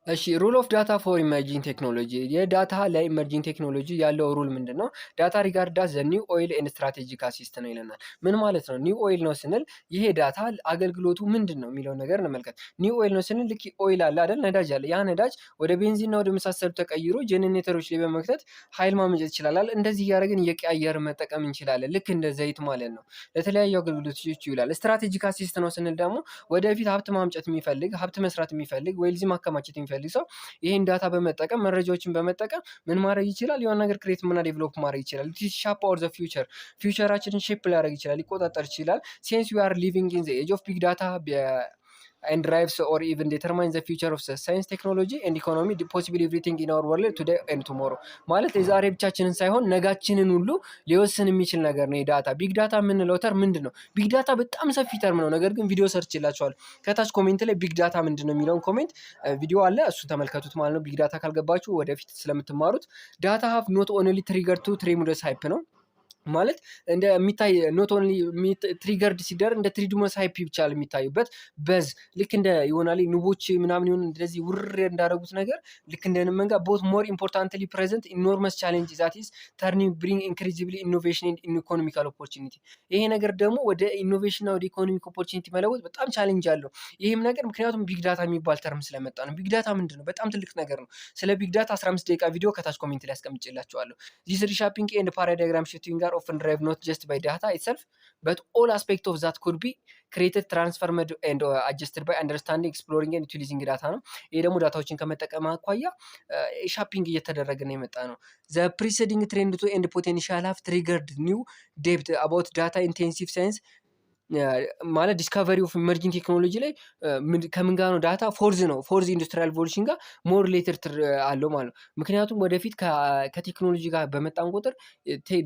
እሺ ሩል ኦፍ ዳታ ፎር ኢመርጂንግ ቴክኖሎጂ የዳታ ለኢመርጂንግ ቴክኖሎጂ ያለው ሩል ምንድን ነው? ዳታ ሪጋርዳስ ዘ ኒው ኦይል ኤንድ ስትራቴጂክ አሲስት ነው ይለናል። ምን ማለት ነው? ኒው ኦይል ነው ስንል ይሄ ዳታ አገልግሎቱ ምንድን ነው የሚለው ነገር እንመልከት። ኒው ኦይል ነው ስንል ልክ ኦይል አለ አይደል? ነዳጅ አለ። ያ ነዳጅ ወደ ቤንዚንና ወደ መሳሰሉ ተቀይሮ ጄኔሬተሮች ላይ በመክተት ኃይል ማመንጨት ይችላል። እንደዚህ እያደረግን እየቀያየር መጠቀም እንችላለን። ልክ እንደ ዘይት ማለት ነው። ለተለያዩ አገልግሎቶች ይውላል። ስትራቴጂክ አሲስት ነው ስንል ደግሞ ወደፊት ሀብት ማምጨት የሚፈልግ ሀብት መስራት የሚፈልግ ወይ ልዚ ማከማቸት የሚፈልግ ሰው ይሄን ዳታ በመጠቀም መረጃዎችን በመጠቀም ምን ማድረግ ይችላል? የሆነ ነገር ክሬት እና ዴቨሎፕ ማድረግ ይችላል። ሻፕ ኦር ዘ ፊውቸር ፊውቸራችንን ሼፕ ሊያደርግ ይችላል፣ ሊቆጣጠር ይችላል። ሲንስ ዊ አር ሊቪንግ ኢን ዘ ኤጅ ኦፍ ቢግ ዳታ and drives or even determines the future of science, technology and economy, possibly everything in our world today and tomorrow ማለት የዛሬ ብቻችንን ሳይሆን ነጋችንን ሁሉ ሊወስን የሚችል ነገር ነው። ዳታ ቢግ ዳታ የምንለው ተርም ምንድን ነው? ቢግ ዳታ በጣም ሰፊ ተርም ነው። ነገር ግን ቪዲዮ ሰርች ይላችኋል። ከታች ኮሜንት ላይ ቢግ ዳታ ምንድን ነው የሚለውን ኮሜንት ቪዲዮ አለ፣ እሱን ተመልከቱት ማለት ነው። ቢግ ዳታ ካልገባችሁ ወደፊት ስለምትማሩት ዳታ ሃቭ ኖት ኦንሊ ትሪገር ቱ ትሬሙለስ ሃይፕ ነው ማለት እንደሚታይ ኖት ኦንሊ ትሪገርድ ሲደረግ እንደ ትሪዱመስ ሃይፕ ብቻ የሚታዩበት በዝ ልክ እንደ ይሆናል ንቦች ምናምን ይሁን እንደዚህ ውር እንዳደረጉት ነገር ልክ እንደ መንጋ ቦት ሞር ኢምፖርታንትሊ ፕሬዘንት ኢኖርመስ ቻሌንጅ ዛት ኢዝ ተርኒንግ ብሪንግ ኢንክሪዚብሊ ኢኖቬሽን ኤንድ ኢኮኖሚካል ኦፖርቹኒቲ። ይሄ ነገር ደግሞ ወደ ኢኖቬሽን እና ወደ ኢኮኖሚክ ኦፖርቹኒቲ መለወጥ በጣም ቻሌንጅ አለው። ይህም ነገር ምክንያቱም ቢግ ዳታ የሚባል ተርም ስለመጣ ነው። ቢግ ዳታ ምንድን ነው? በጣም ትልቅ ነገር ነው። ስለ ቢግ ዳታ 15 ደቂቃ ቪዲዮ ከታች ኮሜንት ላይ አስቀምጬላችኋለሁ። ዚስ ሪሻፒንግ ኤንድ ፓራዳይግራም ሽፍቲንግ ጋር often drive not just by data itself but all aspects of that could be created, transformed and adjusted by understanding, exploring and utilizing data ነው። ይሄ ደግሞ ዳታዎችን ከመጠቀም አኳያ ሻፒንግ እየተደረገ ነው የመጣ ነው። the preceding trend to and potential have triggered new depth about data intensive science ማለት ዲስካቨሪ ኦፍ ኢመርጂንግ ቴክኖሎጂ ላይ ከምን ጋር ነው? ዳታ ፎርዝ ነው። ፎርዝ ኢንዱስትሪያል ሪቮሉሽን ጋር ሞር ሪሌትድ አለው ማለት ነው። ምክንያቱም ወደፊት ከቴክኖሎጂ ጋር በመጣን ቁጥር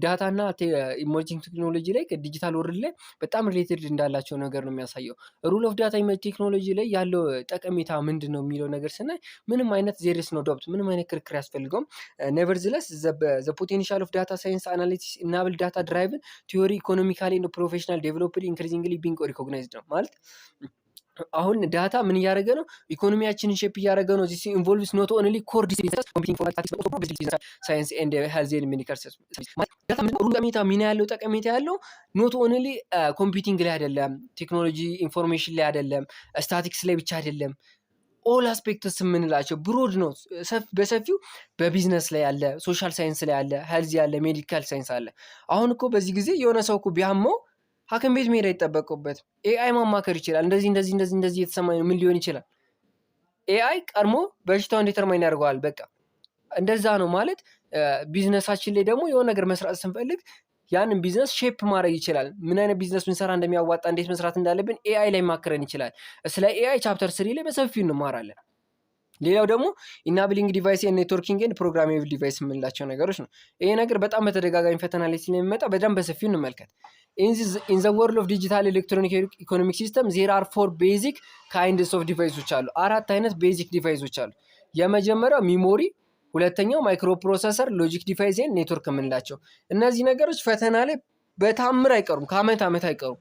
ዳታ እና ኢመርጂንግ ቴክኖሎጂ ላይ ዲጂታል ወርልድ ላይ በጣም ሪሌትድ እንዳላቸው ነገር ነው የሚያሳየው። ሩል ኦፍ ዳታ ኢመርጂንግ ቴክኖሎጂ ላይ ያለው ጠቀሜታ ምንድን ነው የሚለው ነገር ስናይ ምንም አይነት ዜርስ ነው ዶብት ምንም አይነት ክርክር ያስፈልገውም። ኔቨርዝለስ ዘ ፖቴንሻል ኦፍ ዳታ ሳይንስ አናሊሲስ ኢናብል ዳታ ድራይቭን ቲዮሪ ኢኮኖሚካሊ እና ፕሮፌሽናል ዴቨሎፕድ ኢንክሪዚንግሊ ቢንግ ሪኮግናይዝድ ነው ማለት አሁን ዳታ ምን እያደረገ ነው? ኢኮኖሚያችንን ሼፕ እያደረገ ነው። ዚስ ኢንቮልቭስ ኖት ኦንሊ ኮር ዲሲፕሊንስ ኮምፒውቲንግ ኢንፎርማቲክስ but also business ሳይንስ ኤንድ ሄልዝ ኤንድ ሜዲካል ሰርቪስ ማለት ዳታ ምን ሩል ጠቀሜታ ምን ያለው ጠቀሜታ ያለው ኖት ኦንሊ ኮምፒውቲንግ ላይ አይደለም፣ ቴክኖሎጂ ኢንፎርሜሽን ላይ አይደለም፣ ስታቲክስ ላይ ብቻ አይደለም። ኦል አስፔክትስ የምንላቸው ብሮድ ነው፣ በሰፊው በቢዝነስ ላይ ያለ፣ ሶሻል ሳይንስ ላይ ያለ፣ ሄልዝ ያለ፣ ሜዲካል ሳይንስ አለ። አሁን እኮ በዚህ ጊዜ የሆነ ሰው እኮ ቢያመው ሐኪም ቤት መሄድ አይጠበቅበትም። ኤአይ ማማከር ይችላል። እንደዚህ የተሰማኝ ምን ሊሆን ይችላል? ኤአይ ቀድሞ በሽታውን ዲተርማይን ያደርገዋል። በቃ እንደዛ ነው ማለት ቢዝነሳችን ላይ ደግሞ የሆነ ነገር መስራት ስንፈልግ ያንን ቢዝነስ ሼፕ ማድረግ ይችላል። ምን አይነት ቢዝነስ ብንሰራ እንደሚያዋጣ እንዴት መስራት እንዳለብን ኤአይ ላይ ማከረን ይችላል። ስለ ኤአይ ቻፕተር 3 ላይ በሰፊው እንማራለን። ሌላው ደግሞ ኢናብሊንግ ዲቫይስ ኤንድ ኔትወርኪንግ ኤንድ ፕሮግራሜብል ዲቫይስ የምንላቸው ነገሮች ነው። ይሄ ነገር በጣም በተደጋጋሚ ፈተና ላይ ስለሚመጣ በደንብ በሰፊው እንመልከት። ኢን ዘ ወርልድ ኦፍ ዲጂታል ኤሌክትሮኒክ ኢኮኖሚክ ሲስተም ዜር አር 4 ቤዚክ ካይንድስ ኦፍ ዲቫይሶች አሉ። 4 አይነት ቤዚክ ዲቫይሶች አሉ። የመጀመሪያው ሚሞሪ ሁለተኛው ማይክሮ ፕሮሰሰር፣ ሎጂክ ዲቫይስ፣ ኔትወርክ የምንላቸው እነዚህ ነገሮች ፈተና ላይ በታምር አይቀሩም፣ ከአመት ዓመት አይቀሩም።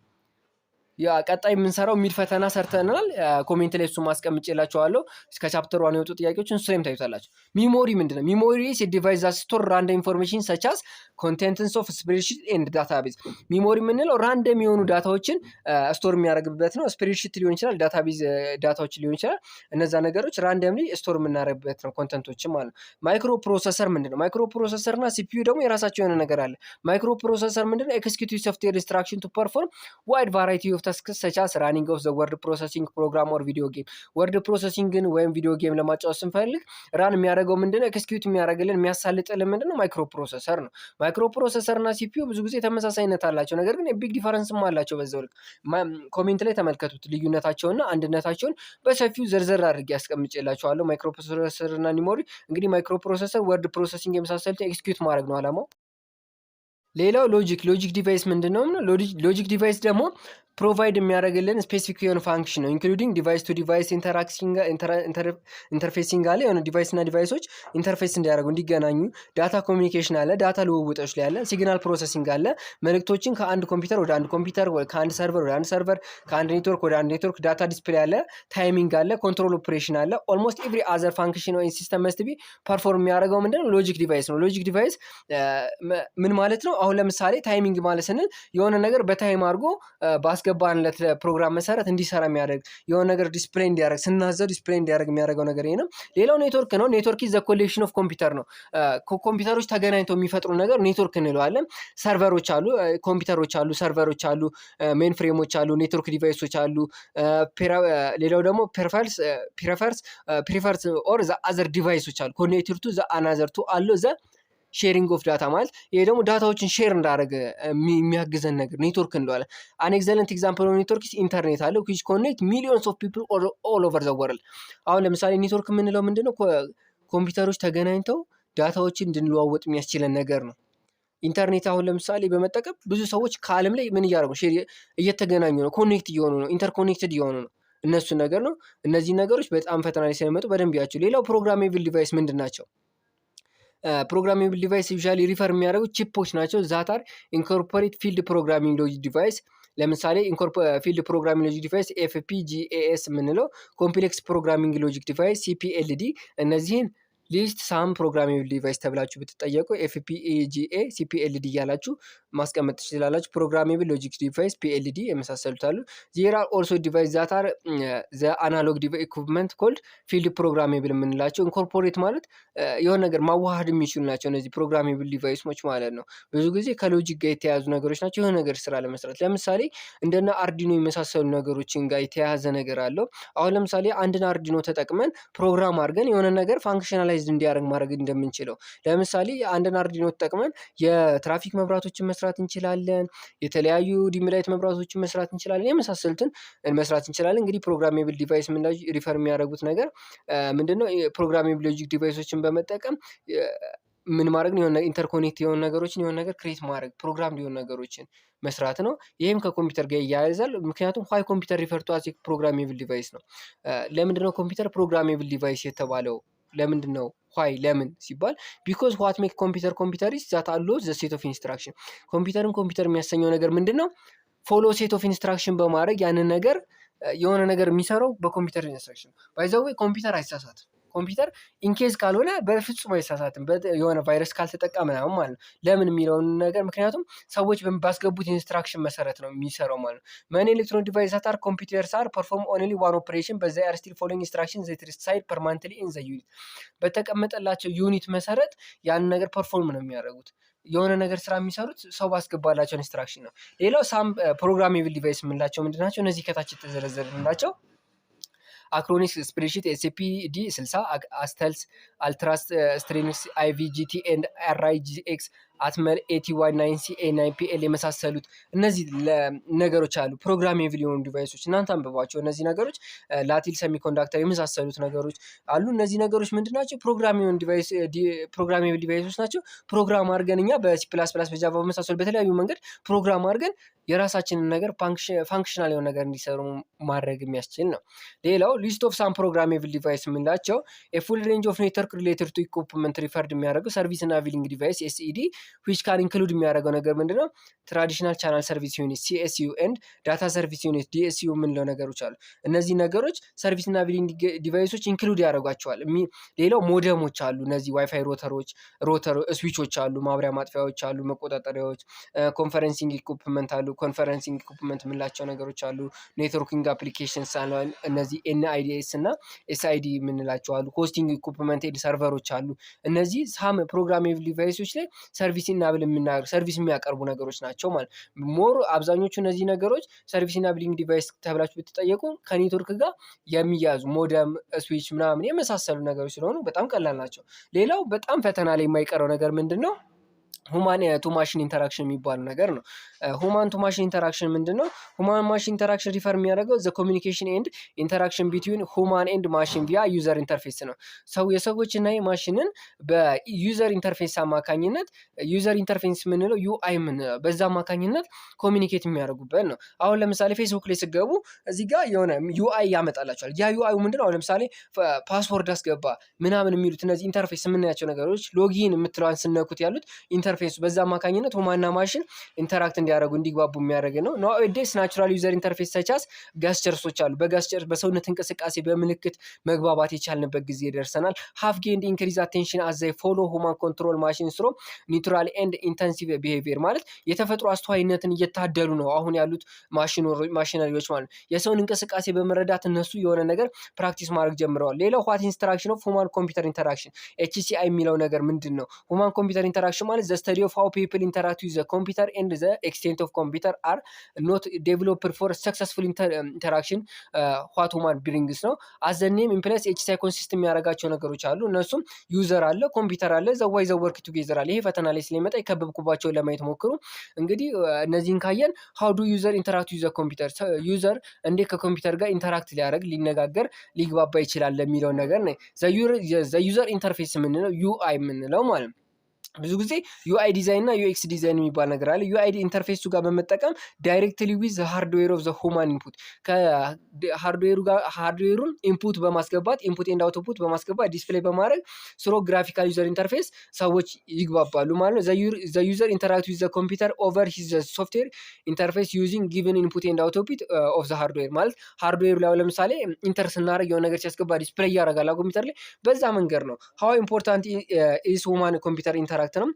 ያ ቀጣይ የምንሰራው ሚድ ፈተና ሰርተናል። ኮሜንት ላይ እሱን ማስቀምጬላችኋለሁ። እስከ ቻፕተር 1 የወጡ ጥያቄዎችን እሱ ላይም ታዩታላችሁ። ሚሞሪ ምንድነው? ሚሞሪ ኢዝ ኤ ዲቫይስ ዛት ስቶር ራንደም ኢንፎርሜሽን ሰች አስ ኮንቴንትስ ኦፍ ስፕሬድሺት ኤንድ ዳታቤዝ። ሚሞሪ የምንለው ራንደም የሆኑ ዳታዎችን ስቶር የሚያደርግበት ነው። ስፕሬድሺት ሊሆን ይችላል፣ ዳታቤዝ ዳታዎች ሊሆን ይችላል። እነዛ ነገሮች ራንደምሊ ስቶር የምናደርግበት ነው፣ ኮንተንቶችን ማለት ነው። ማይክሮ ፕሮሰሰር ምንድነው? ማይክሮ ፕሮሰሰር እና ሲፒዩ ደግሞ የራሳቸው የሆነ ነገር አለ። ማይክሮ ፕሮሰሰር ምንድነው? ኤክስኪዩቲቭ ሶፍትዌር ኢንስትራክሽን ቱ ፐርፎርም ዋይድ ቫራይቲ ኦፍ ታስክስ ሰች አስ ራኒንግ ኦፍ ዘ ወርድ ፕሮሰሲንግ ፕሮግራም ኦር ቪዲዮ ጌም። ወርድ ፕሮሰሲንግን ወይም ቪዲዮ ጌም ለማጫወት ስንፈልግ ራን የሚያደርገው ምንድነው? ኤክስኪዩት የሚያደርግልን የሚያሳልጥልን ምንድነው? ማይክሮ ፕሮሰሰር ነው። ማይክሮ ፕሮሰሰር እና ሲፒዩ ብዙ ጊዜ ተመሳሳይነት አላቸው፣ ነገር ግን የቢግ ዲፈረንስም አላቸው። በዛው ልክ ኮሜንት ላይ ተመልከቱት ልዩነታቸውና አንድነታቸውን በሰፊው ዘርዘር አድርጌ ያስቀምጬላችኋለሁ። ማይክሮ ፕሮሰሰር እና ሚሞሪ እንግዲህ ማይክሮ ፕሮሰሰር ወርድ ፕሮሰሲንግ የመሳሰሉትን ኤክስኪዩት ማድረግ ነው አላማው። ሌላው ሎጂክ ዲቫይስ ምንድነው? ሎጂክ ዲቫይስ ደግሞ ፕሮቫይድ የሚያደርግልን ስፔሲፊክ የሆነ ፋንክሽን ነው። ኢንክሉዲንግ ዲቫይስ ቱ ዲቫይስ ኢንተርፌሲንግ አለ። የሆነ ዲቫይስ እና ዲቫይሶች ኢንተርፌስ እንዲያደርጉ እንዲገናኙ፣ ዳታ ኮሚኒኬሽን አለ፣ ዳታ ልውውጦች ላይ አለ፣ ሲግናል ፕሮሰሲንግ አለ። መልእክቶችን ከአንድ ኮምፒውተር ወደ አንድ ኮምፒውተር፣ ከአንድ ሰርቨር ወደ አንድ ሰርቨር፣ ከአንድ ኔትወርክ ወደ አንድ ኔትወርክ፣ ዳታ ዲስፕሌይ አለ፣ ታይሚንግ አለ፣ ኮንትሮል ኦፕሬሽን አለ። ኦልሞስት ኤቭሪ አዘር ፋንክሽን ወይ ሲስተም መስት ቢ ፐርፎርም የሚያደርገው ምንድነው? ሎጂክ ዲቫይስ ነው። ሎጂክ ዲቫይስ ምን ማለት ነው? አሁን ለምሳሌ ታይሚንግ ማለት ስንል የሆነ ነገር በታይም አድርጎ ባስገባንለት ፕሮግራም መሰረት እንዲሰራ የሚያደርግ የሆነ ነገር ዲስፕሌይ እንዲያደርግ ስናዘው ዲስፕሌይ እንዲያደርግ የሚያደርገው ነገር ይሄ ነው። ሌላው ኔትወርክ ነው። ኔትወርክ ኢዝ ዘ ኮሌክሽን ኦፍ ኮምፒውተር ነው። ኮምፒውተሮች ተገናኝተው የሚፈጥሩ ነገር ኔትወርክ እንለዋለን። ሰርቨሮች አሉ፣ ኮምፒውተሮች አሉ፣ ሰርቨሮች አሉ፣ ሜን ፍሬሞች አሉ፣ ኔትወርክ ዲቫይሶች አሉ። ሌላው ደግሞ ፕሪፈርስ ኦር ዘ አዘር ዲቫይሶች አሉ። ኮኔክትድ ቱ ዘ አናዘር ቱ አሉ ዘ ሼሪንግ ኦፍ ዳታ ማለት ይሄ ደግሞ ዳታዎችን ሼር እንዳደረገ የሚያግዘን ነገር ኔትወርክ እንለዋለን። አን ኤግዘለንት ኤግዛምፕል ኦፍ ኔትወርክ ኢንተርኔት አለ which connect millions of people all over the world። አሁን ለምሳሌ ኔትወርክ የምንለው ምንድነው? ኮምፒውተሮች ተገናኝተው ዳታዎችን እንድንለዋወጥ የሚያስችለን ነገር ነው። ኢንተርኔት አሁን ለምሳሌ በመጠቀም ብዙ ሰዎች ከዓለም ላይ ምን እያደረጉ ነው? ሼር እየተገናኙ ነው፣ ኮኔክት እየሆኑ ነው፣ ኢንተርኮኔክትድ እየሆኑ ነው። እነሱ ነገር ነው። እነዚህ ነገሮች በጣም ፈተና ላይ ስለሚመጡ በደንብ ያቸው። ሌላው ፕሮግራሜብል ዲቫይስ ምንድን ናቸው? ፕሮግራሜብል ዲቫይስ ዩዥዋሊ ሪፈር የሚያደርጉት ቺፖች ናቸው። ዛታር ኢንኮርፖሬት ፊልድ ፕሮግራሚንግ ሎጂክ ዲቫይስ። ለምሳሌ ፊልድ ፕሮግራሚንግ ሎጂክ ዲቫይስ ኤፍፒጂኤኤስ የምንለው፣ ኮምፕሌክስ ፕሮግራሚንግ ሎጂክ ዲቫይስ ሲፒኤልዲ። እነዚህን ሊስት ሳም ፕሮግራሜብል ዲቫይስ ተብላችሁ ብትጠየቁ ኤፍፒጂኤ ሲፒኤልዲ እያላችሁ ማስቀመጥ ትችላላችሁ። ፕሮግራሜብል ሎጂክ ዲቫይስ ፒኤልዲ የመሳሰሉት አሉ። ዜር አር ኦልሶ ዲቫይስ ዛት አር ዘ አናሎግ ኢኩፕመንት ኮልድ ፊልድ ፕሮግራሜብል የምንላቸው። ኢንኮርፖሬት ማለት የሆነ ነገር ማዋሃድ የሚችሉ ናቸው። እነዚህ ፕሮግራሜብል ዲቫይሶች ማለት ነው። ብዙ ጊዜ ከሎጂክ ጋር የተያያዙ ነገሮች ናቸው። የሆነ ነገር ስራ ለመስራት ለምሳሌ እንደነ አርዲኖ የመሳሰሉ ነገሮችን ጋር የተያያዘ ነገር አለው። አሁን ለምሳሌ አንድን አርዲኖ ተጠቅመን ፕሮግራም አድርገን የሆነ ነገር ፋንክሽናላይዝ እንዲያደርግ ማድረግ እንደምንችለው፣ ለምሳሌ አንድን አርዲኖ ተጠቅመን የትራፊክ መብራቶችን መስራት እንችላለን። የተለያዩ ዲምላይት መብራቶችን መስራት እንችላለን። የመሳሰሉትን መስራት እንችላለን። እንግዲህ ፕሮግራሜብል ዲቫይስ ሪፈር የሚያደርጉት ነገር ምንድነው? ፕሮግራሜብል ሎጂክ ዲቫይሶችን በመጠቀም ምን ማድረግ ነው? የሆነ ኢንተርኮኔክት የሆኑ ነገሮችን የሆነ ነገር ክሬት ማድረግ ፕሮግራም ሊሆኑ ነገሮችን መስራት ነው። ይህም ከኮምፒውተር ጋር ይያያዛል። ምክንያቱም ዋይ ኮምፒውተር ሪፈር ቱ አስ ፕሮግራሜብል ዲቫይስ ነው። ለምንድነው ኮምፒውተር ፕሮግራሜብል ዲቫይስ የተባለው? ለምንድን ነው? ዋይ ለምን ሲባል ቢኮዝ ዋት ሜክ ኮምፒውተር ኢዝ ዛት አሎውስ ዘ ሴት ኦፍ ኢንስትራክሽን። ኮምፒውተርን ኮምፒውተር የሚያሰኘው ነገር ምንድን ነው? ፎሎ ሴት ኦፍ ኢንስትራክሽን በማድረግ ያንን ነገር የሆነ ነገር የሚሰራው በኮምፒውተር ኢንስትራክሽን። ባይ ዘ ዌይ ኮምፒውተር አይሳሳትም። ኮምፒውተር ኢንኬዝ ካልሆነ በፍጹም አይሳሳትም። የሆነ ቫይረስ ካልተጠቃ ምናምን ማለት ነው። ለምን የሚለውን ነገር ምክንያቱም ሰዎች ባስገቡት ኢንስትራክሽን መሰረት ነው የሚሰራው ማለት ነው። መኒ ኤሌክትሮኒክ ዲቫይስ ዛት አር ኮምፒውተርስ አር ፐርፎርም ኦንሊ ዋን ኦፕሬሽን በት ዘይ አር ስቲል ፎሎዊንግ ኢንስትራክሽን ዛት ሪሳይድ ፐርማነንትሊ ኢን ዘ ዩኒት። በተቀመጠላቸው ዩኒት መሰረት ያንን ነገር ፐርፎርም ነው የሚያደርጉት። የሆነ ነገር ስራ የሚሰሩት ሰው ባስገባላቸው ኢንስትራክሽን ነው። ሌላው ሳም ፕሮግራሜብል ዲቫይስ የምንላቸው ምንድን ናቸው? እነዚህ ከታች የተዘረዘሩላቸው አክሮኒክስ ስፕሬድሺት ኤስፒዲ 60 አስተልስ አልትራስ ስትሪንግስ አይቪጂቲ ኤንድ አርአይጂኤክስ አትመል 80Y9C A9PL የመሳሰሉት እነዚህ ነገሮች አሉ። ፕሮግራሜብል የሆኑ ዲቫይሶች እናንተ አንብቧቸው። እነዚህ ነገሮች ላቲል ሰሚኮንዳክተር የመሳሰሉት ነገሮች አሉ። እነዚህ ነገሮች ምንድናቸው? ፕሮግራሜብል ዲቫይሶች ናቸው። ፕሮግራም አድርገን እኛ በሲ ፕላስ ፕላስ በጃቫ በመሳሰሉ በተለያዩ መንገድ ፕሮግራም አድርገን የራሳችንን ነገር ፋንክሽናል የሆነ ነገር እንዲሰሩ ማድረግ የሚያስችል ነው። ሌላው ሊስት ኦፍ ሳም ፕሮግራሜብል ዲቫይስ የምንላቸው የፉል ሬንጅ ኦፍ ኔትወርክ ሪሌትድ ቱ ኢኩፕመንት ሪፈርድ የሚያደርገው ሰርቪስ እና ቢሊንግ ዲቫይስ ኤስኢዲ ዊች ካን ኢንክሉድ የሚያደርገው ነገር ምንድነው? ትራዲሽናል ቻናል ሰርቪስ ዩኒት ሲኤስዩ ኤንድ ዳታ ሰርቪስ ዩኒት ዲኤስዩ የምንለው ነገሮች አሉ። እነዚህ ነገሮች ሰርቪስ እና ቢሊንግ ዲቫይሶች ኢንክሉድ ያደርጓቸዋል። ሌላው ሞደሞች አሉ። እነዚህ ዋይፋይ ሮተር ስዊቾች አሉ፣ ማብሪያ ማጥፊያዎች አሉ፣ መቆጣጠሪያዎች፣ ኮንፈረንሲንግ ኢኩፕመንት አሉ። ኮንፈረንሲንግ ኢኩፕመንት የምንላቸው ነገሮች አሉ። ኔትወርኪንግ አፕሊኬሽንስ አሉ። እነዚህ ኤንአይዲኤስ እና ኤስአይዲ የምንላቸው አሉ። ሆስቲንግ ኢኩፕመንት ኤንድ ሰርቨሮች አሉ። እነዚህ ሳም ፕሮግራሜብል ዲቫይሶች ላይ ሰርቪስ ኢናብል ሰርቪስ የሚያቀርቡ ነገሮች ናቸው ማለት ሞር አብዛኞቹ እነዚህ ነገሮች ሰርቪስ ኢናብሊንግ ዲቫይስ ተብላችሁ ብትጠየቁ ከኔትወርክ ጋር የሚያዙ ሞደም፣ ስዊች ምናምን የመሳሰሉ ነገሮች ስለሆኑ በጣም ቀላል ናቸው። ሌላው በጣም ፈተና ላይ የማይቀረው ነገር ምንድን ነው? ሁማን ቱ ማሽን ኢንተራክሽን የሚባሉ ነገር ነው። ሁማን ቱ ማሽን ኢንተራክሽን ምንድን ነው? ሁማን ማሽን ኢንተራክሽን ሪፈር የሚያደርገው ዘ ኮሚኒኬሽን ኤንድ ኢንተራክሽን ቢትዊን ሁማን ኤንድ ማሽን ቪያ ዩዘር ኢንተርፌስ ነው። የሰዎችና የማሽንን በዩዘር ኢንተርፌስ አማካኝነት ዩዘር ኢንተርፌስ የምንለው ዩአይ የምንለው በዛ አማካኝነት ኮሚኒኬት የሚያደርጉበት ነው። አሁን ለምሳሌ ፌስቡክ ላይ ስገቡ እዚህ ጋር የሆነ ዩአይ ያመጣላቸዋል። ያ ዩአይ ምንድን ነው? አሁን ለምሳሌ ፓስወርድ አስገባ ምናምን የሚሉት እነዚህ ኢንተርፌስ የምናያቸው ነገሮች ሎጊን የምትለዋን ስነኩት ያሉት ኢንተርፌስ በዛ አማካኝነት ሁማንና ማሽን ኢንተራክት እንዲያደርጉ እንዲግባቡ የሚያደርግ ነው። ናውኤዴይስ ናቹራል ዩዘር ኢንተርፌስ ሰቻስ ጋስቸርሶች አሉ። በጋስቸርስ በሰውነት እንቅስቃሴ በምልክት መግባባት የቻልንበት ጊዜ ደርሰናል። ሃፍ ጌንድ ኢንክሪዝ አቴንሽን አዘይ ፎሎ ሁማን ኮንትሮል ማሽን ስሮ ኒውትራል ኤንድ ኢንተንሲቭ ቢሄቪየር ማለት የተፈጥሮ አስተዋይነትን እየታደሉ ነው አሁን ያሉት ማሽነሪዎች ማለት የሰውን እንቅስቃሴ በመረዳት እነሱ የሆነ ነገር ፕራክቲስ ማድረግ ጀምረዋል። ሌላው ዋት ኢንስትራክሽን ኦፍ ሁማን ኮምፒውተር ኢንተራክሽን ኤችሲአይ የሚለው ነገር ምንድን ነው? ሁማን ኮምፒውተር ኢንተራክሽን ማለት ዘ study of how people interact with the computer and the extent of computer are not developed for successful interaction what human brings ነው። as the name implies HCI consist የሚያደርጋቸው ነገሮች አሉ። እነሱም ዩዘር አለ፣ ኮምፒውተር አለ፣ ዘዋይ ዘወርክ ቱጌዘር አለ። ይሄ ፈተና ላይ ስለሚመጣ የከበብኩባቸውን ለማየት ሞክሩ። እንግዲህ እነዚህን ካየን how do user interact with the computer ዩዘር እንዴት ከኮምፒውተር ጋር ኢንተራክት ሊያደርግ ሊነጋገር ሊግባባ ይችላል ለሚለው ነገር ነው። the user interface የምንለው ዩአይ የምንለው ማለት ነው። ብዙ ጊዜ ዩአይ ዲዛይን እና ዩኤክስ ዲዛይን የሚባል ነገር አለ። ዩአይ ኢንተርፌሱ ጋር በመጠቀም ዳይሬክትሊ ዊዝ ሃርድዌር ኦፍ ዘ ሁማን ኢንፑት ከሃርድዌሩ ጋር ሃርድዌሩን ኢንፑት በማስገባት ኢንፑት ኤንድ አውትፑት በማስገባት ዲስፕሌይ በማድረግ ስሮ ግራፊካል ዩዘር ኢንተርፌስ ሰዎች ይግባባሉ ማለት ነው። ዘ ዩዘር ኢንተራክት ዊዝ ዘ ኮምፒውተር ኦቨር ሂዝ ሶፍትዌር ኢንተርፌስ ዩዚንግ ጊቨን ኢንፑት ኤንድ አውትፑት ኦፍ ዘ ሃርድዌር ማለት ሃርድዌሩ ላይ ለምሳሌ ኢንተር ስናደርግ የሆነ ነገር ሲያስገባ ዲስፕሌይ ያደርጋል ኮምፒውተር ላይ በዛ መንገድ ነው። ሃው ኢምፖርታንት ኢዝ ሁማን ኮምፒውተር ኢንተራክት ነው።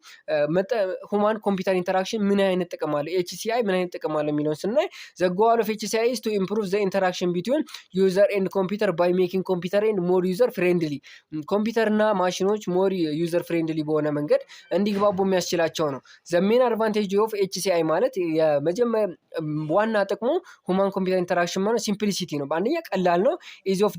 ሁማን ኮምፒውተር ኢንተራክሽን ምን አይነት ጥቅም አለው? ኤችሲአይ ምን አይነት ጥቅም አለው የሚለውን ስናይ ዘ ጎል ኦፍ ኤችሲአይ ኢዝ ቱ ኢምፕሩቭ ዘ ኢንተራክሽን ቢትዊን ዩዘር ኤንድ ኮምፒውተር ባይ ሜኪንግ ኮምፒውተር ኤንድ ሞር ዩዘር ፍሬንድሊ ኮምፒውተርና ማሽኖች ሞር ዩዘር ፍሬንድሊ በሆነ መንገድ እንዲግባቡ የሚያስችላቸው ነው። ዘ ሜን አድቫንቴጅ ኦፍ ኤችሲአይ ማለት የመጀመሪያ ዋና ጥቅሙ ሁማን ኮምፒውተር ኢንተራክሽን ማለት ሲምፕሊሲቲ ነው። በአንደኛ ቀላል ነው። ኢዚ ኦፍ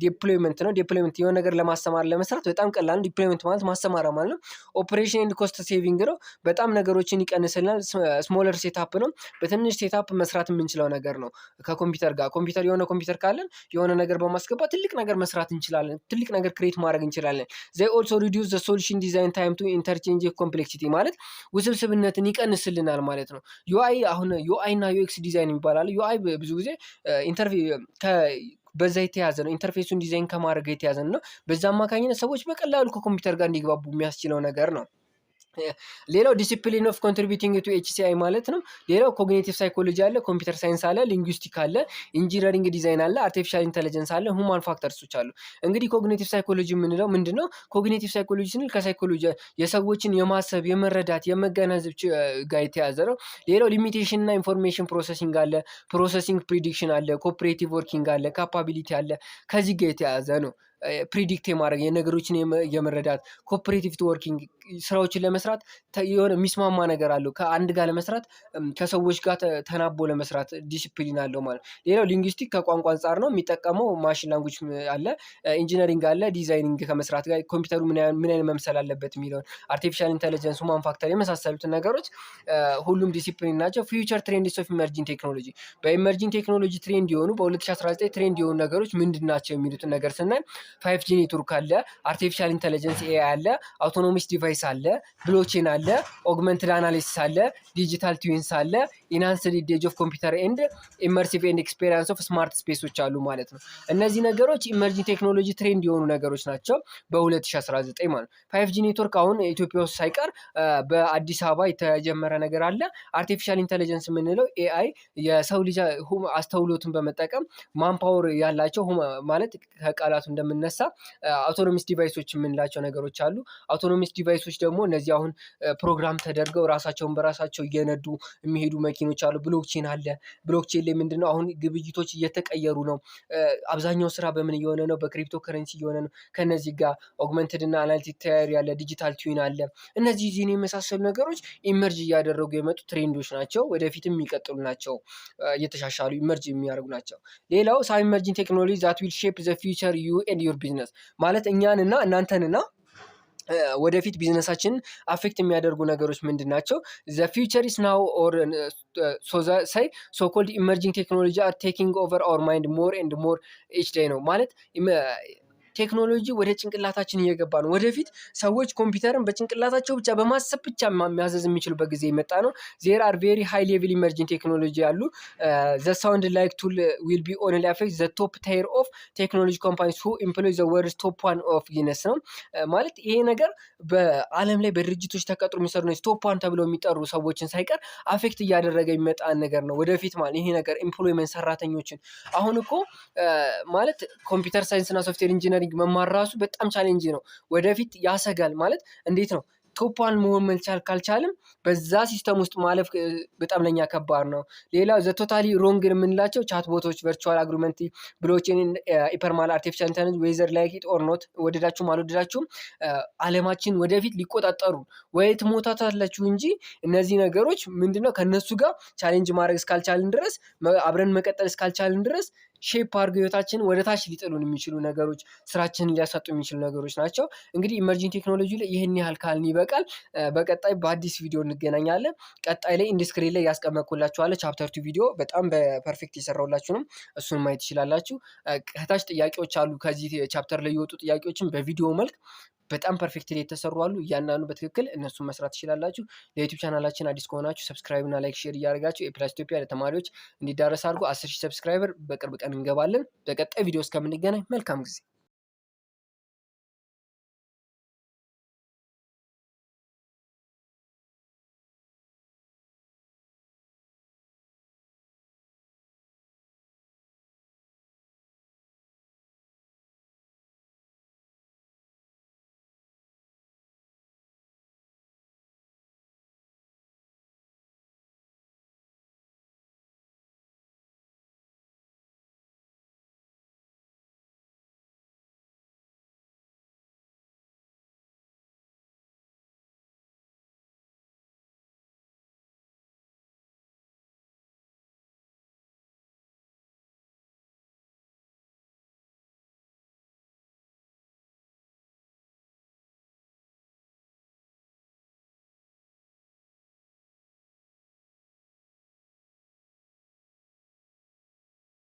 ዲፕሎይመንት ነው። ዲፕሎይመንት የሆነ ነገር ለማስተማር ለመስራት በጣም ቀላል ነው። ዲፕሎይመንት ማለት ማስተማር ማለት ነው። ኦፕሬሽን ኤንድ ኮስት ሴቪንግ ነው። በጣም ነገሮችን ይቀንስልናል። ስሞለር ሴታፕ ነው። በትንሽ ሴታፕ መስራት የምንችለው ነገር ነው። ከኮምፒውተር ጋር የሆነ ኮምፒውተር ካለን የሆነ ነገር በማስገባት ትልቅ ነገር መስራት እንችላለን። ትልቅ ነገር ክሬት ማድረግ እንችላለን። ዘይ ኦልሶ ሪዲዩስ ዘ ሶሉሽን ዲዛይን ታይም ቱ ኢንተርቼንጅ ኮምፕሌክሲቲ ማለት ውስብስብነትን ይቀንስልናል ማለት ነው። ዩአይ አሁን ዩአይ እና ዩኤክስ ዲዛይን ይባላል። ዩአይ ብዙ ጊዜ በዛ የተያዘ ነው። ኢንተርፌሱን ዲዛይን ከማድረግ የተያዘ ነው። በዛ አማካኝነት ሰዎች በቀላሉ ከኮምፒውተር ጋር እንዲግባቡ የሚያስችለው ነገር ነው። ሌላው ዲሲፕሊን ኦፍ ኮንትሪቢዩቲንግ ቱ ኤችሲአይ ማለት ነው። ሌላው ኮግኒቲቭ ሳይኮሎጂ አለ፣ ኮምፒውተር ሳይንስ አለ፣ ሊንጉስቲክ አለ፣ ኢንጂነሪንግ ዲዛይን አለ፣ አርቲፊሻል ኢንተለጀንስ አለ፣ ሁማን ፋክተርሶች አሉ። እንግዲህ ኮግኒቲቭ ሳይኮሎጂ የምንለው ምንድነው? ኮግኒቲቭ ሳይኮሎጂ ስንል ከሳይኮሎጂ የሰዎችን የማሰብ የመረዳት የመገናዘብ ጋር የተያዘ ነው። ሌላው ሊሚቴሽን እና ኢንፎርሜሽን ፕሮሰሲንግ አለ፣ ፕሮሰሲንግ ፕሪዲክሽን አለ፣ ኮኦፕሬቲቭ ወርኪንግ አለ፣ ካፓቢሊቲ አለ። ከዚህ ጋር የተያዘ ነው። ፕሪዲክት የማድረግ የነገሮችን የመረዳት ኮኦፐሬቲቭ ወርኪንግ ስራዎችን ለመስራት የሆነ የሚስማማ ነገር አለው። ከአንድ ጋር ለመስራት ከሰዎች ጋር ተናቦ ለመስራት ዲሲፕሊን አለው ማለት ነው። ሌላው ሊንግዊስቲክ ከቋንቋ አንጻር ነው የሚጠቀመው። ማሽን ላንጉጅ አለ፣ ኢንጂነሪንግ አለ፣ ዲዛይኒንግ ከመስራት ጋር ኮምፒውተሩ ምን አይነት መምሰል አለበት የሚለውን አርቲፊሻል ኢንተለጀንስ፣ ሁማን ፋክተር የመሳሰሉትን ነገሮች ሁሉም ዲሲፕሊን ናቸው። ፊውቸር ትሬንድስ ኦፍ ኢመርጂንግ ቴክኖሎጂ በኢመርጂንግ ቴክኖሎጂ ትሬንድ የሆኑ በ2019 ትሬንድ የሆኑ ነገሮች ምንድን ናቸው የሚሉትን ነገር ስናይ 5G ኔትወርክ አለ፣ አርቲፊሻል ኢንተለጀንስ ኤአይ አለ፣ አውቶኖሚስ ዲቫይስ አለ፣ ብሎቼን አለ፣ ኦግመንትድ አናሊሲስ አለ፣ ዲጂታል ትዊንስ አለ፣ ኢንሃንስድ ኢዴጅ ኦፍ ኮምፒውተር ኤንድ ኢመርሲቭ ኤንድ ኤክስፔሪንስ ኦፍ ስማርት ስፔሶች አሉ ማለት ነው። እነዚህ ነገሮች ኢመርጂንግ ቴክኖሎጂ ትሬንድ የሆኑ ነገሮች ናቸው በ2019 ማለት ነው። 5G ኔትወርክ አሁን ኢትዮጵያ ውስጥ ሳይቀር በአዲስ አበባ የተጀመረ ነገር አለ። አርቲፊሻል ኢንተለጀንስ የምንለው ኤአይ የሰው ልጅ አስተውሎትን በመጠቀም ማንፓወር ያላቸው ማለት ከቃላቱ እንደምነሳ አውቶኖሚስ ዲቫይሶች የምንላቸው ነገሮች አሉ። አውቶኖሚስ ዲቫይሶች ደግሞ እነዚህ አሁን ፕሮግራም ተደርገው ራሳቸውን በራሳቸው እየነዱ የሚሄዱ መኪኖች አሉ። ብሎክቼን አለ። ብሎክቼን ላይ ምንድነው አሁን ግብይቶች እየተቀየሩ ነው። አብዛኛው ስራ በምን እየሆነ ነው? በክሪፕቶ ከረንሲ እየሆነ ነው። ከነዚህ ጋር ኦግመንትድ እና አናሊቲክ ቲዮሪ ያለ፣ ዲጂታል ትዊን አለ። እነዚህ ዚህን የመሳሰሉ ነገሮች ኢመርጅ እያደረጉ የመጡ ትሬንዶች ናቸው። ወደፊትም የሚቀጥሉ ናቸው። እየተሻሻሉ ኢመርጅ የሚያደርጉ ናቸው። ሌላው ሳም ኢመርጂንግ ቴክኖሎጂ ዛት ዊል ሼፕ ዘ ፊውቸር ዩ ኤንድ ዩር ቢዝነስ ማለት እኛንና እናንተንና ወደፊት ቢዝነሳችንን አፌክት የሚያደርጉ ነገሮች ምንድን ናቸው? ዘ ፊውቸር ኢስ ናው ኦር ሶ ኮልድ ኢመርጂንግ ቴክኖሎጂ አር ቴኪንግ ኦቨር አወር ማይንድ ሞር ኤንድ ሞር ኢች ዴይ ነው ማለት ቴክኖሎጂ ወደ ጭንቅላታችን እየገባ ነው። ወደፊት ሰዎች ኮምፒውተርን በጭንቅላታቸው ብቻ በማሰብ ብቻ ማዘዝ የሚችሉበት ጊዜ የመጣ ነው። ዜር አር ቬሪ ሃይ ሌቭል ኢመርጂንግ ቴክኖሎጂ አሉ። ዘ ሳውንድ ላይክ ቱል ዊል ቢ ኦንሊ አፌክት ዘ ቶፕ ታየር ኦፍ ቴክኖሎጂ ኮምፓኒስ ሁ ኢምፕሎይ ዘ ወርልድስ ቶፕ ዋን ኦፍ ጊነስ ነው ማለት ይሄ ነገር በዓለም ላይ በድርጅቶች ተቀጥሮ የሚሰሩ ነው ቶፕ ዋን ተብለው የሚጠሩ ሰዎችን ሳይቀር አፌክት እያደረገ የሚመጣ ነገር ነው ወደፊት ማለት ይሄ ነገር ኤምፕሎይመንት ሰራተኞችን አሁን እኮ ማለት ኮምፒውተር ሳይንስ እና ሶፍትዌር ኢንጂነሪንግ መማር ራሱ በጣም ቻሌንጅ ነው። ወደፊት ያሰጋል ማለት እንዴት ነው ቶፕ ዋን መሆን መቻል ካልቻልም በዛ ሲስተም ውስጥ ማለፍ በጣም ለኛ ከባድ ነው። ሌላው ዘ ቶታሊ ሮንግ የምንላቸው ቻት ቦቶች፣ ቨርቹዋል አግሪመንት፣ ብሎቼን፣ ኢፐርማል አርቲፊሻል ኢንተለጀንስ ዌዘር ላይክ ኢት ኦር ኖት ወደዳችሁም አልወደዳችሁም ዓለማችን ወደፊት ሊቆጣጠሩ ወይ ትሞታታላችሁ እንጂ እነዚህ ነገሮች ምንድነው ከነሱ ጋር ቻሌንጅ ማድረግ እስካልቻልን ድረስ አብረን መቀጠል እስካልቻልን ድረስ ሼፕ አድርገው ህይወታችንን ወደ ታች ሊጥሉን የሚችሉ ነገሮች፣ ስራችንን ሊያሳጡ የሚችሉ ነገሮች ናቸው። እንግዲህ ኢመርጂንግ ቴክኖሎጂ ላይ ይህን ያህል ካልን ይበቃል። በቀጣይ በአዲስ ቪዲዮ እንገናኛለን። ቀጣይ ላይ ኢንዲስክሪን ላይ ያስቀመጥኩላችኋለሁ ቻፕተር 2 ቪዲዮ በጣም በፐርፌክት የሰራሁላችሁ ነው። እሱን ማየት ትችላላችሁ። ከታች ጥያቄዎች አሉ። ከዚህ ቻፕተር ላይ የወጡ ጥያቄዎችን በቪዲዮ መልክ በጣም ፐርፌክት ላይ የተሰሩ አሉ። እያንዳንዱ በትክክል እነሱን መስራት ትችላላችሁ። ለዩቲዩብ ቻናላችን አዲስ ከሆናችሁ ሰብስክራይብ እና ላይክ ሼር እያደረጋችሁ የፕላስ ኢትዮጵያ ለተማሪዎች እንዲዳረስ አድርጎ 10,000 ሰብስክራይበር በቅርብ ቀን እንገባለን። በቀጣይ ቪዲዮ እስከምንገናኝ መልካም ጊዜ